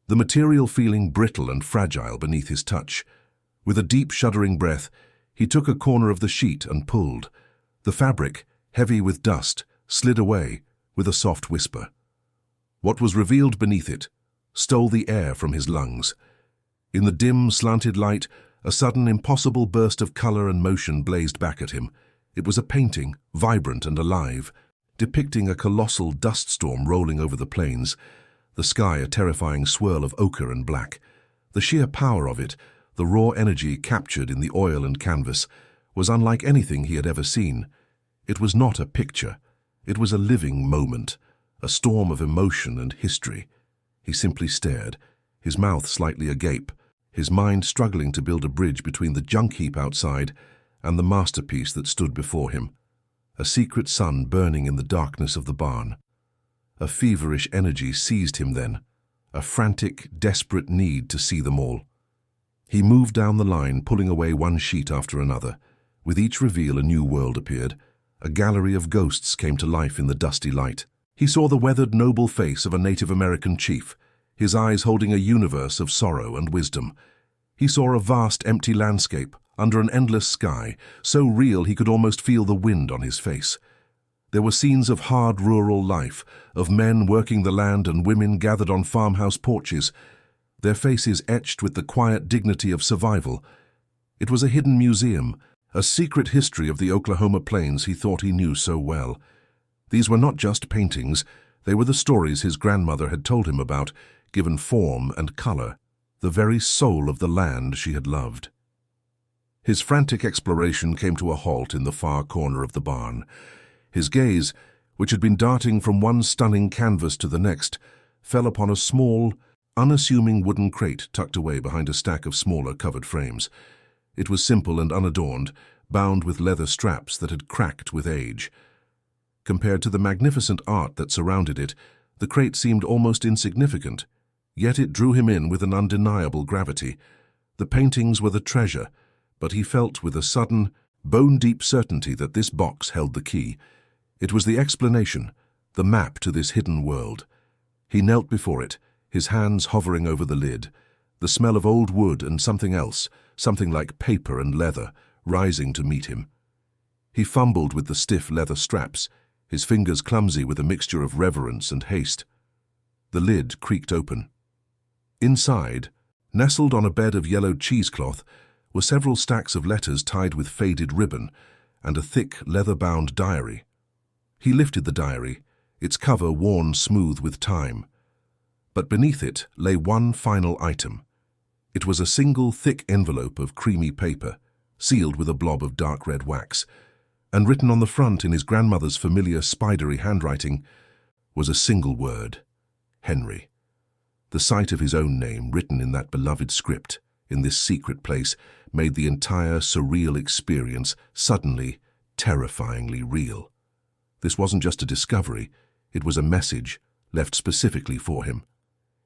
the material feeling brittle and fragile beneath his touch. With a deep, shuddering breath, he took a corner of the sheet and pulled. The fabric, heavy with dust, slid away with a soft whisper. What was revealed beneath it stole the air from his lungs. In the dim, slanted light, a sudden, impossible burst of color and motion blazed back at him. It was a painting, vibrant and alive, depicting a colossal dust storm rolling over the plains, the sky a terrifying swirl of ochre and black. The sheer power of it, the raw energy captured in the oil and canvas, was unlike anything he had ever seen. It was not a picture. It was a living moment, a storm of emotion and history. He simply stared, his mouth slightly agape, his mind struggling to build a bridge between the junk heap outside and the masterpiece that stood before him. A secret sun burning in the darkness of the barn. A feverish energy seized him then, a frantic, desperate need to see them all. He moved down the line, pulling away one sheet after another. With each reveal a new world appeared. A gallery of ghosts came to life in the dusty light. He saw the weathered, noble face of a Native American chief, his eyes holding a universe of sorrow and wisdom. He saw a vast, empty landscape, under an endless sky, so real he could almost feel the wind on his face. There were scenes of hard rural life, of men working the land and women gathered on farmhouse porches, their faces etched with the quiet dignity of survival. It was a hidden museum, a secret history of the Oklahoma plains he thought he knew so well. These were not just paintings, they were the stories his grandmother had told him about, given form and color, the very soul of the land she had loved. His frantic exploration came to a halt in the far corner of the barn. His gaze, which had been darting from one stunning canvas to the next, fell upon a small, unassuming wooden crate tucked away behind a stack of smaller covered frames. It was simple and unadorned, bound with leather straps that had cracked with age. Compared to the magnificent art that surrounded it, the crate seemed almost insignificant, yet it drew him in with an undeniable gravity. The paintings were the treasure, but he felt with a sudden, bone-deep certainty that this box held the key. It was the explanation, the map to this hidden world. He knelt before it, his hands hovering over the lid, the smell of old wood and something else, something like paper and leather, rising to meet him. He fumbled with the stiff leather straps, his fingers clumsy with a mixture of reverence and haste. The lid creaked open. Inside, Nestled on a bed of yellowed cheesecloth were several stacks of letters tied with faded ribbon and a thick, leather-bound diary. He lifted the diary, its cover worn smooth with time. But beneath it lay one final item. It was a single thick envelope of creamy paper, sealed with a blob of dark red wax, and written on the front in his grandmother's familiar spidery handwriting was a single word: Henry. The sight of his own name written in that beloved script, in this secret place, made the entire surreal experience suddenly, terrifyingly real. This wasn't just a discovery, it was a message left specifically for him.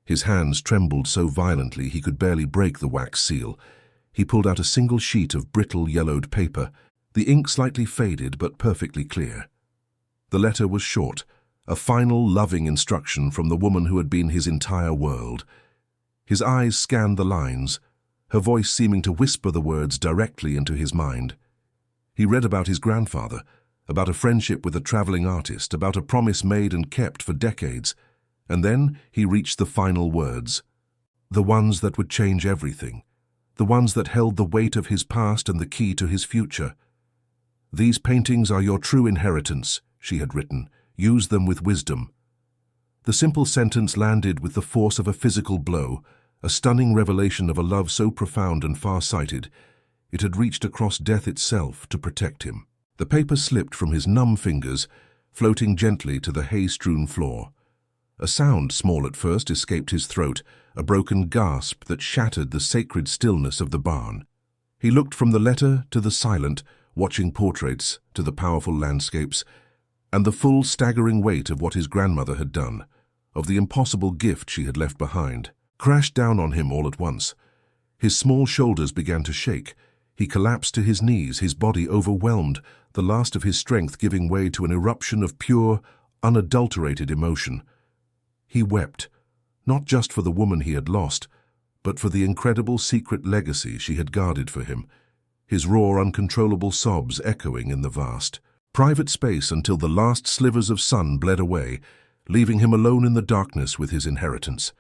His hands trembled so violently he could barely break the wax seal. He pulled out a single sheet of brittle yellowed paper, the ink slightly faded but perfectly clear. The letter was short, a final loving instruction from the woman who had been his entire world. His eyes scanned the lines, her voice seeming to whisper the words directly into his mind. He read about his grandfather, about a friendship with a traveling artist, about a promise made and kept for decades, and then he reached the final words, the ones that would change everything, the ones that held the weight of his past and the key to his future. "These paintings are your true inheritance," she had written. "Use them with wisdom." The simple sentence landed with the force of a physical blow, a stunning revelation of a love so profound and far-sighted, it had reached across death itself to protect him. The paper slipped from his numb fingers, floating gently to the hay-strewn floor. A sound, small at first, escaped his throat, a broken gasp that shattered the sacred stillness of the barn. He looked from the letter to the silent, watching portraits, to the powerful landscapes, and the full, staggering weight of what his grandmother had done, of the impossible gift she had left behind, crashed down on him all at once. His small shoulders began to shake. He collapsed to his knees, his body overwhelmed, the last of his strength giving way to an eruption of pure, unadulterated emotion. He wept, not just for the woman he had lost, but for the incredible secret legacy she had guarded for him, his raw, uncontrollable sobs echoing in the vast, private space until the last slivers of sun bled away, leaving him alone in the darkness with his inheritance.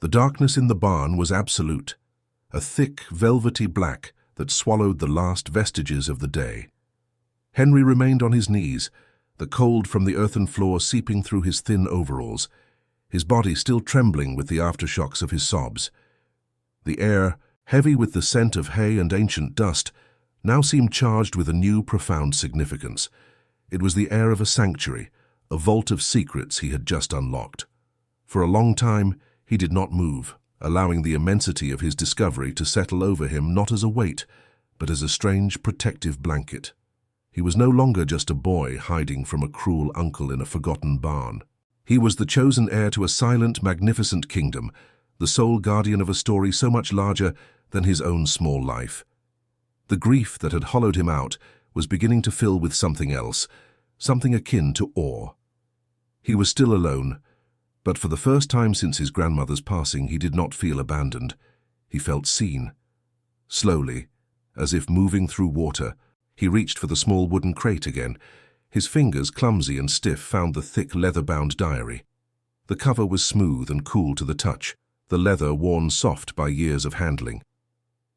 The darkness in the barn was absolute, a thick, velvety black that swallowed the last vestiges of the day. Henry remained on his knees, the cold from the earthen floor seeping through his thin overalls, his body still trembling with the aftershocks of his sobs. The air, heavy with the scent of hay and ancient dust, now seemed charged with a new, profound significance. It was the air of a sanctuary, a vault of secrets he had just unlocked. For a long time, he did not move, allowing the immensity of his discovery to settle over him not as a weight, but as a strange, protective blanket. He was no longer just a boy hiding from a cruel uncle in a forgotten barn. He was the chosen heir to a silent, magnificent kingdom, the sole guardian of a story so much larger than his own small life. The grief that had hollowed him out was beginning to fill with something else, something akin to awe. He was still alone, but for the first time since his grandmother's passing, he did not feel abandoned. He felt seen. Slowly, as if moving through water, he reached for the small wooden crate again. His fingers, clumsy and stiff, found the thick leather-bound diary. The cover was smooth and cool to the touch, the leather worn soft by years of handling.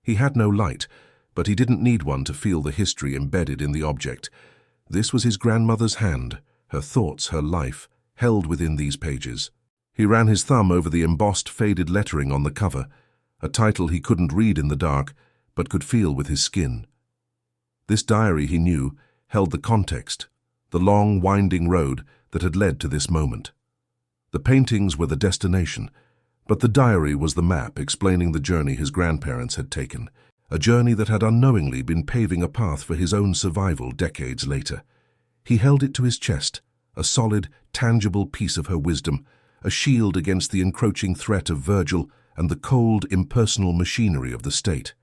He had no light, but he didn't need one to feel the history embedded in the object. This was his grandmother's hand, her thoughts, her life, held within these pages. He ran his thumb over the embossed, faded lettering on the cover, a title he couldn't read in the dark, but could feel with his skin. This diary, he knew, held the context, the long, winding road that had led to this moment. The paintings were the destination, but the diary was the map explaining the journey his grandparents had taken, a journey that had unknowingly been paving a path for his own survival decades later. He held it to his chest, a solid, tangible piece of her wisdom, a shield against the encroaching threat of Virgil and the cold, impersonal machinery of the state.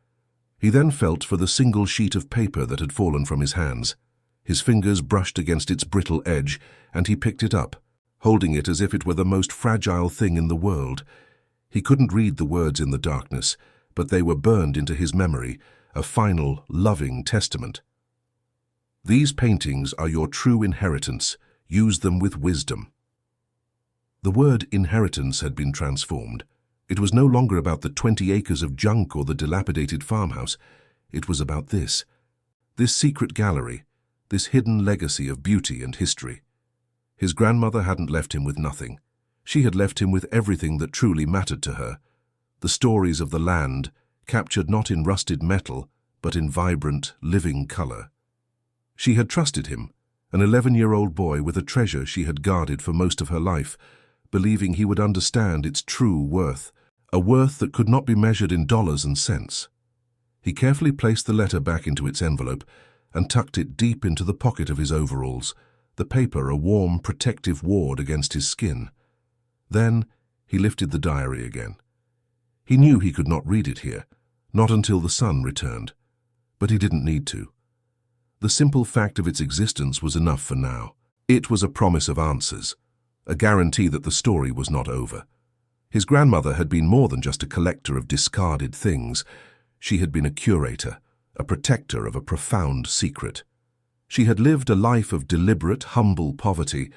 He then felt for the single sheet of paper that had fallen from his hands. His fingers brushed against its brittle edge, and he picked it up, holding it as if it were the most fragile thing in the world. He couldn't read the words in the darkness, but they were burned into his memory, a final, loving testament. "These paintings are your true inheritance. Use them with wisdom." The word inheritance had been transformed. It was no longer about the 20 acres of junk or the dilapidated farmhouse. It was about this secret gallery, this hidden legacy of beauty and history. His grandmother hadn't left him with nothing. She had left him with everything that truly mattered to her. The stories of the land, captured not in rusted metal, but in vibrant, living color. She had trusted him, an 11-year-old boy with a treasure she had guarded for most of her life, believing he would understand its true worth, a worth that could not be measured in dollars and cents. He carefully placed the letter back into its envelope and tucked it deep into the pocket of his overalls, the paper a warm, protective ward against his skin. Then he lifted the diary again. He knew he could not read it here, not until the sun returned, but he didn't need to. The simple fact of its existence was enough for now. It was a promise of answers, a guarantee that the story was not over. His grandmother had been more than just a collector of discarded things. She had been a curator, a protector of a profound secret. She had lived a life of deliberate, humble poverty,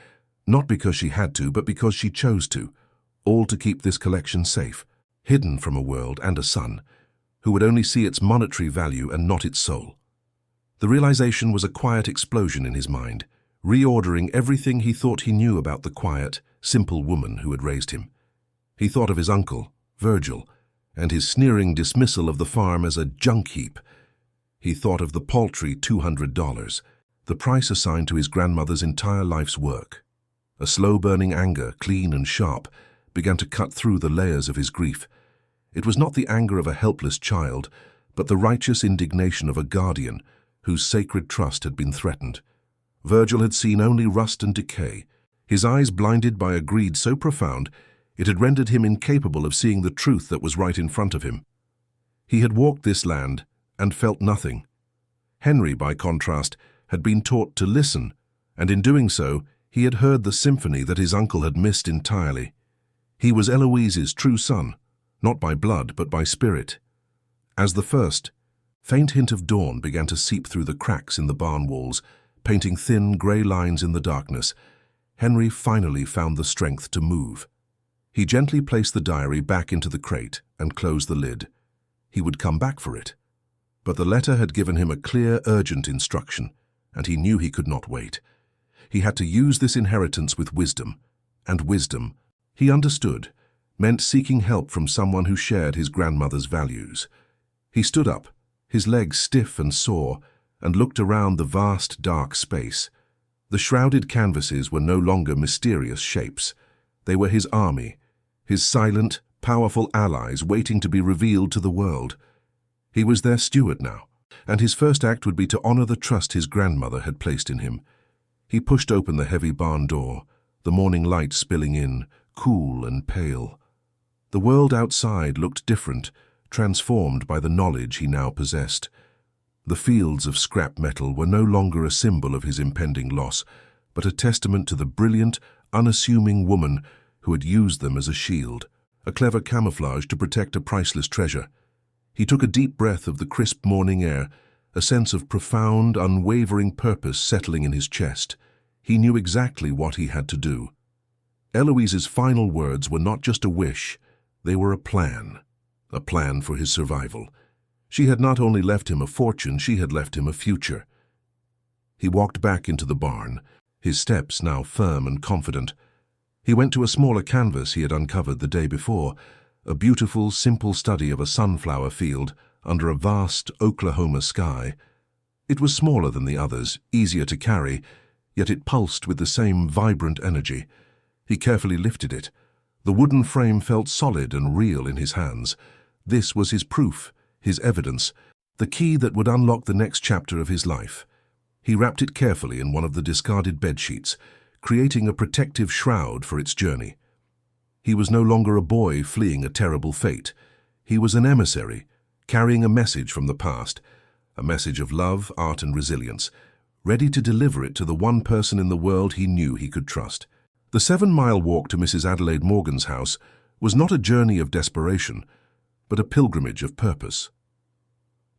not because she had to, but because she chose to, all to keep this collection safe, hidden from a world and a son, who would only see its monetary value and not its soul. The realization was a quiet explosion in his mind, reordering everything he thought he knew about the quiet, simple woman who had raised him. He thought of his uncle, Virgil, and his sneering dismissal of the farm as a junk heap. He thought of the paltry $200, the price assigned to his grandmother's entire life's work. A slow-burning anger, clean and sharp, began to cut through the layers of his grief. It was not the anger of a helpless child, but the righteous indignation of a guardian whose sacred trust had been threatened. Virgil had seen only rust and decay, his eyes blinded by a greed so profound it had rendered him incapable of seeing the truth that was right in front of him. He had walked this land and felt nothing. Henry, by contrast, had been taught to listen, and in doing so, he had heard the symphony that his uncle had missed entirely. He was Eloise's true son, not by blood but by spirit. As the first, faint hint of dawn began to seep through the cracks in the barn walls, painting thin grey lines in the darkness, Henry finally found the strength to move. He gently placed the diary back into the crate and closed the lid. He would come back for it. But the letter had given him a clear, urgent instruction, and he knew he could not wait. He had to use this inheritance with wisdom, and wisdom, he understood, meant seeking help from someone who shared his grandmother's values. He stood up, his legs stiff and sore, and looked around the vast, dark space. The shrouded canvases were no longer mysterious shapes. They were his army, his silent, powerful allies waiting to be revealed to the world. He was their steward now, and his first act would be to honor the trust his grandmother had placed in him. He pushed open the heavy barn door, the morning light spilling in, cool and pale. The world outside looked different, transformed by the knowledge he now possessed. The fields of scrap metal were no longer a symbol of his impending loss, but a testament to the brilliant, unassuming woman who had used them as a shield, a clever camouflage to protect a priceless treasure. He took a deep breath of the crisp morning air, a sense of profound, unwavering purpose settling in his chest. He knew exactly what he had to do. Eloise's final words were not just a wish, they were a plan for his survival. She had not only left him a fortune, she had left him a future. He walked back into the barn, his steps now firm and confident. He went to a smaller canvas he had uncovered the day before, a beautiful, simple study of a sunflower field under a vast Oklahoma sky. It was smaller than the others, easier to carry, yet it pulsed with the same vibrant energy. He carefully lifted it. The wooden frame felt solid and real in his hands. This was his proof, his evidence, the key that would unlock the next chapter of his life. He wrapped it carefully in one of the discarded bedsheets, creating a protective shroud for its journey. He was no longer a boy fleeing a terrible fate. He was an emissary, carrying a message from the past, a message of love, art, and resilience, ready to deliver it to the one person in the world he knew he could trust. The 7-mile walk to Mrs. Adelaide Morgan's house was not a journey of desperation, but a pilgrimage of purpose.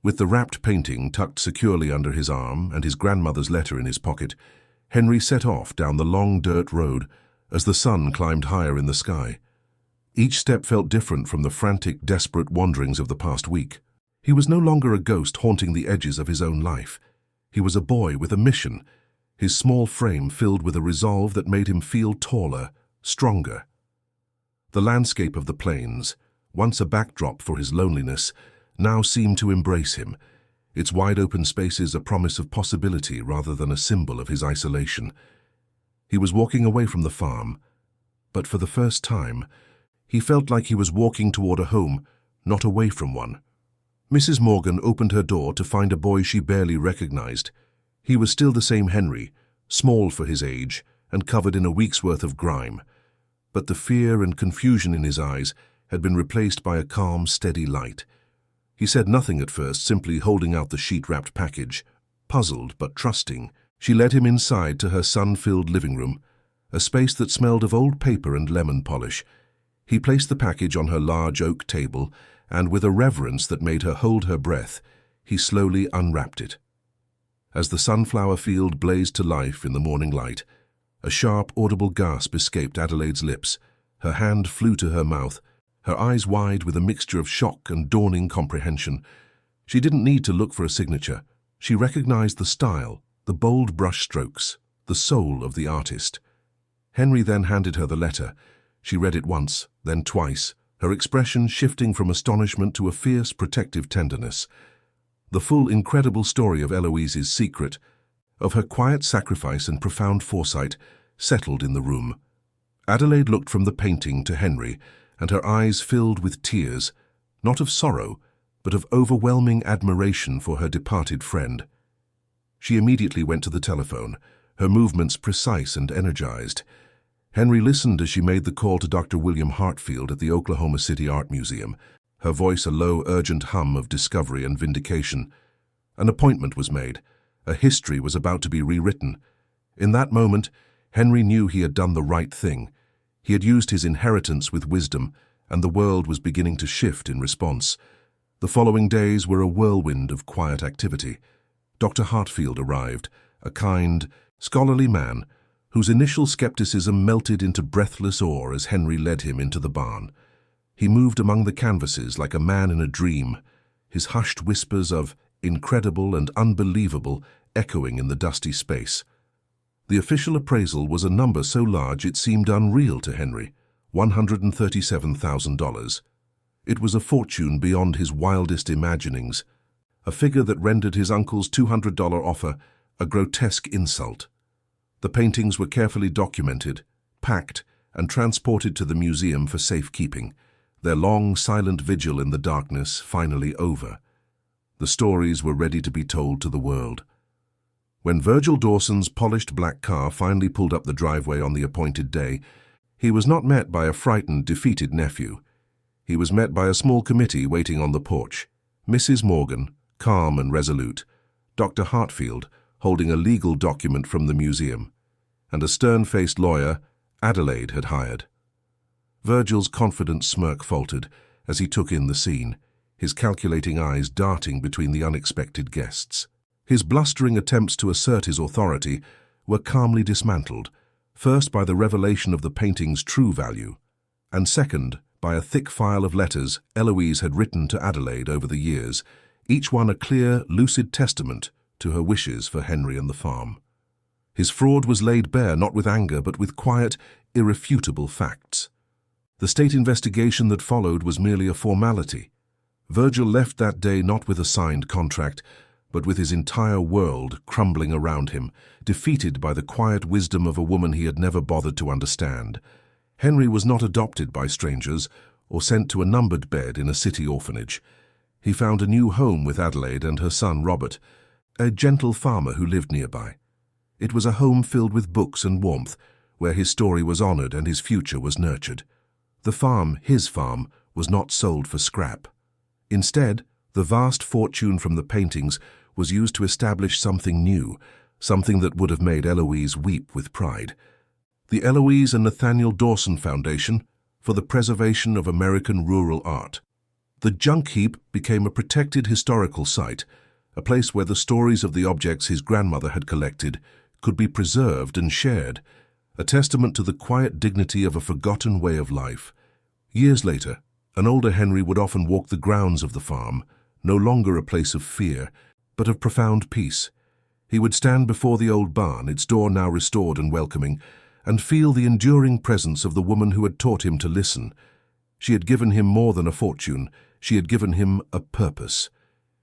With the wrapped painting tucked securely under his arm and his grandmother's letter in his pocket, Henry set off down the long dirt road as the sun climbed higher in the sky. Each step felt different from the frantic, desperate wanderings of the past week. He was no longer a ghost haunting the edges of his own life. He was a boy with a mission, his small frame filled with a resolve that made him feel taller, stronger. The landscape of the plains, once a backdrop for his loneliness, now seemed to embrace him, its wide-open spaces a promise of possibility rather than a symbol of his isolation. He was walking away from the farm, but for the first time, he felt like he was walking toward a home, not away from one. Mrs. Morgan opened her door to find a boy she barely recognized. He was still the same Henry, small for his age and covered in a week's worth of grime, but the fear and confusion in his eyes had been replaced by a calm, steady light. He said nothing at first, simply holding out the sheet-wrapped package. Puzzled but trusting, she led him inside to her sun-filled living room, a space that smelled of old paper and lemon polish. He placed the package on her large oak table, and with a reverence that made her hold her breath, he slowly unwrapped it. As the sunflower field blazed to life in the morning light, a sharp, audible gasp escaped Adelaide's lips. Her hand flew to her mouth, her eyes wide with a mixture of shock and dawning comprehension. She didn't need to look for a signature. She recognized the style, the bold brush strokes, the soul of the artist. Henry then handed her the letter. She read it once, then twice, her expression shifting from astonishment to a fierce, protective tenderness. The full, incredible story of Eloise's secret, of her quiet sacrifice and profound foresight, settled in the room. Adelaide looked from the painting to Henry, and her eyes filled with tears, not of sorrow, but of overwhelming admiration for her departed friend. She immediately went to the telephone, her movements precise and energized. Henry listened as she made the call to Dr. William Hartfield at the Oklahoma City Art Museum, her voice a low, urgent hum of discovery and vindication. An appointment was made. A history was about to be rewritten. In that moment, Henry knew he had done the right thing. He had used his inheritance with wisdom, and the world was beginning to shift in response. The following days were a whirlwind of quiet activity. Dr. Hartfield arrived, a kind, scholarly man, whose initial skepticism melted into breathless awe as Henry led him into the barn. He moved among the canvases like a man in a dream, his hushed whispers of incredible and unbelievable echoing in the dusty space. The official appraisal was a number so large it seemed unreal to Henry, $137,000. It was a fortune beyond his wildest imaginings, a figure that rendered his uncle's $200 offer a grotesque insult. The paintings were carefully documented, packed, and transported to the museum for safekeeping, their long, silent vigil in the darkness finally over. The stories were ready to be told to the world. When Virgil Dawson's polished black car finally pulled up the driveway on the appointed day, he was not met by a frightened, defeated nephew. He was met by a small committee waiting on the porch. Mrs. Morgan, calm and resolute, Dr. Hartfield, holding a legal document from the museum, and a stern-faced lawyer Adelaide had hired. Virgil's confident smirk faltered as he took in the scene, his calculating eyes darting between the unexpected guests. His blustering attempts to assert his authority were calmly dismantled, first by the revelation of the painting's true value, and second by a thick file of letters Eloise had written to Adelaide over the years, each one a clear, lucid testament to her wishes for Henry and the farm. His fraud was laid bare not with anger but with quiet, irrefutable facts. The state investigation that followed was merely a formality. Virgil left that day not with a signed contract, but with his entire world crumbling around him, defeated by the quiet wisdom of a woman he had never bothered to understand. Henry was not adopted by strangers or sent to a numbered bed in a city orphanage. He found a new home with Adelaide and her son Robert, a gentle farmer who lived nearby. It was a home filled with books and warmth, where his story was honored and his future was nurtured. The farm, his farm, was not sold for scrap. Instead, the vast fortune from the paintings was used to establish something new, something that would have made Eloise weep with pride. The Eloise and Nathaniel Dawson Foundation for the Preservation of American Rural Art. The junk heap became a protected historical site, a place where the stories of the objects his grandmother had collected could be preserved and shared, a testament to the quiet dignity of a forgotten way of life. Years later, an older Henry would often walk the grounds of the farm, no longer a place of fear, but of profound peace. He would stand before the old barn, its door now restored and welcoming, and feel the enduring presence of the woman who had taught him to listen. She had given him more than a fortune, she had given him a purpose.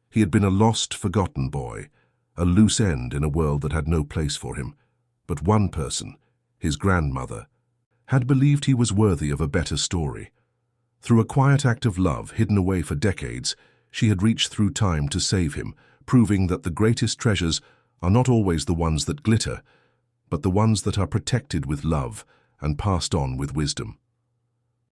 He had been a lost, forgotten boy, a loose end in a world that had no place for him. But one person, his grandmother, had believed he was worthy of a better story. Through a quiet act of love hidden away for decades, she had reached through time to save him, proving that the greatest treasures are not always the ones that glitter, but the ones that are protected with love and passed on with wisdom.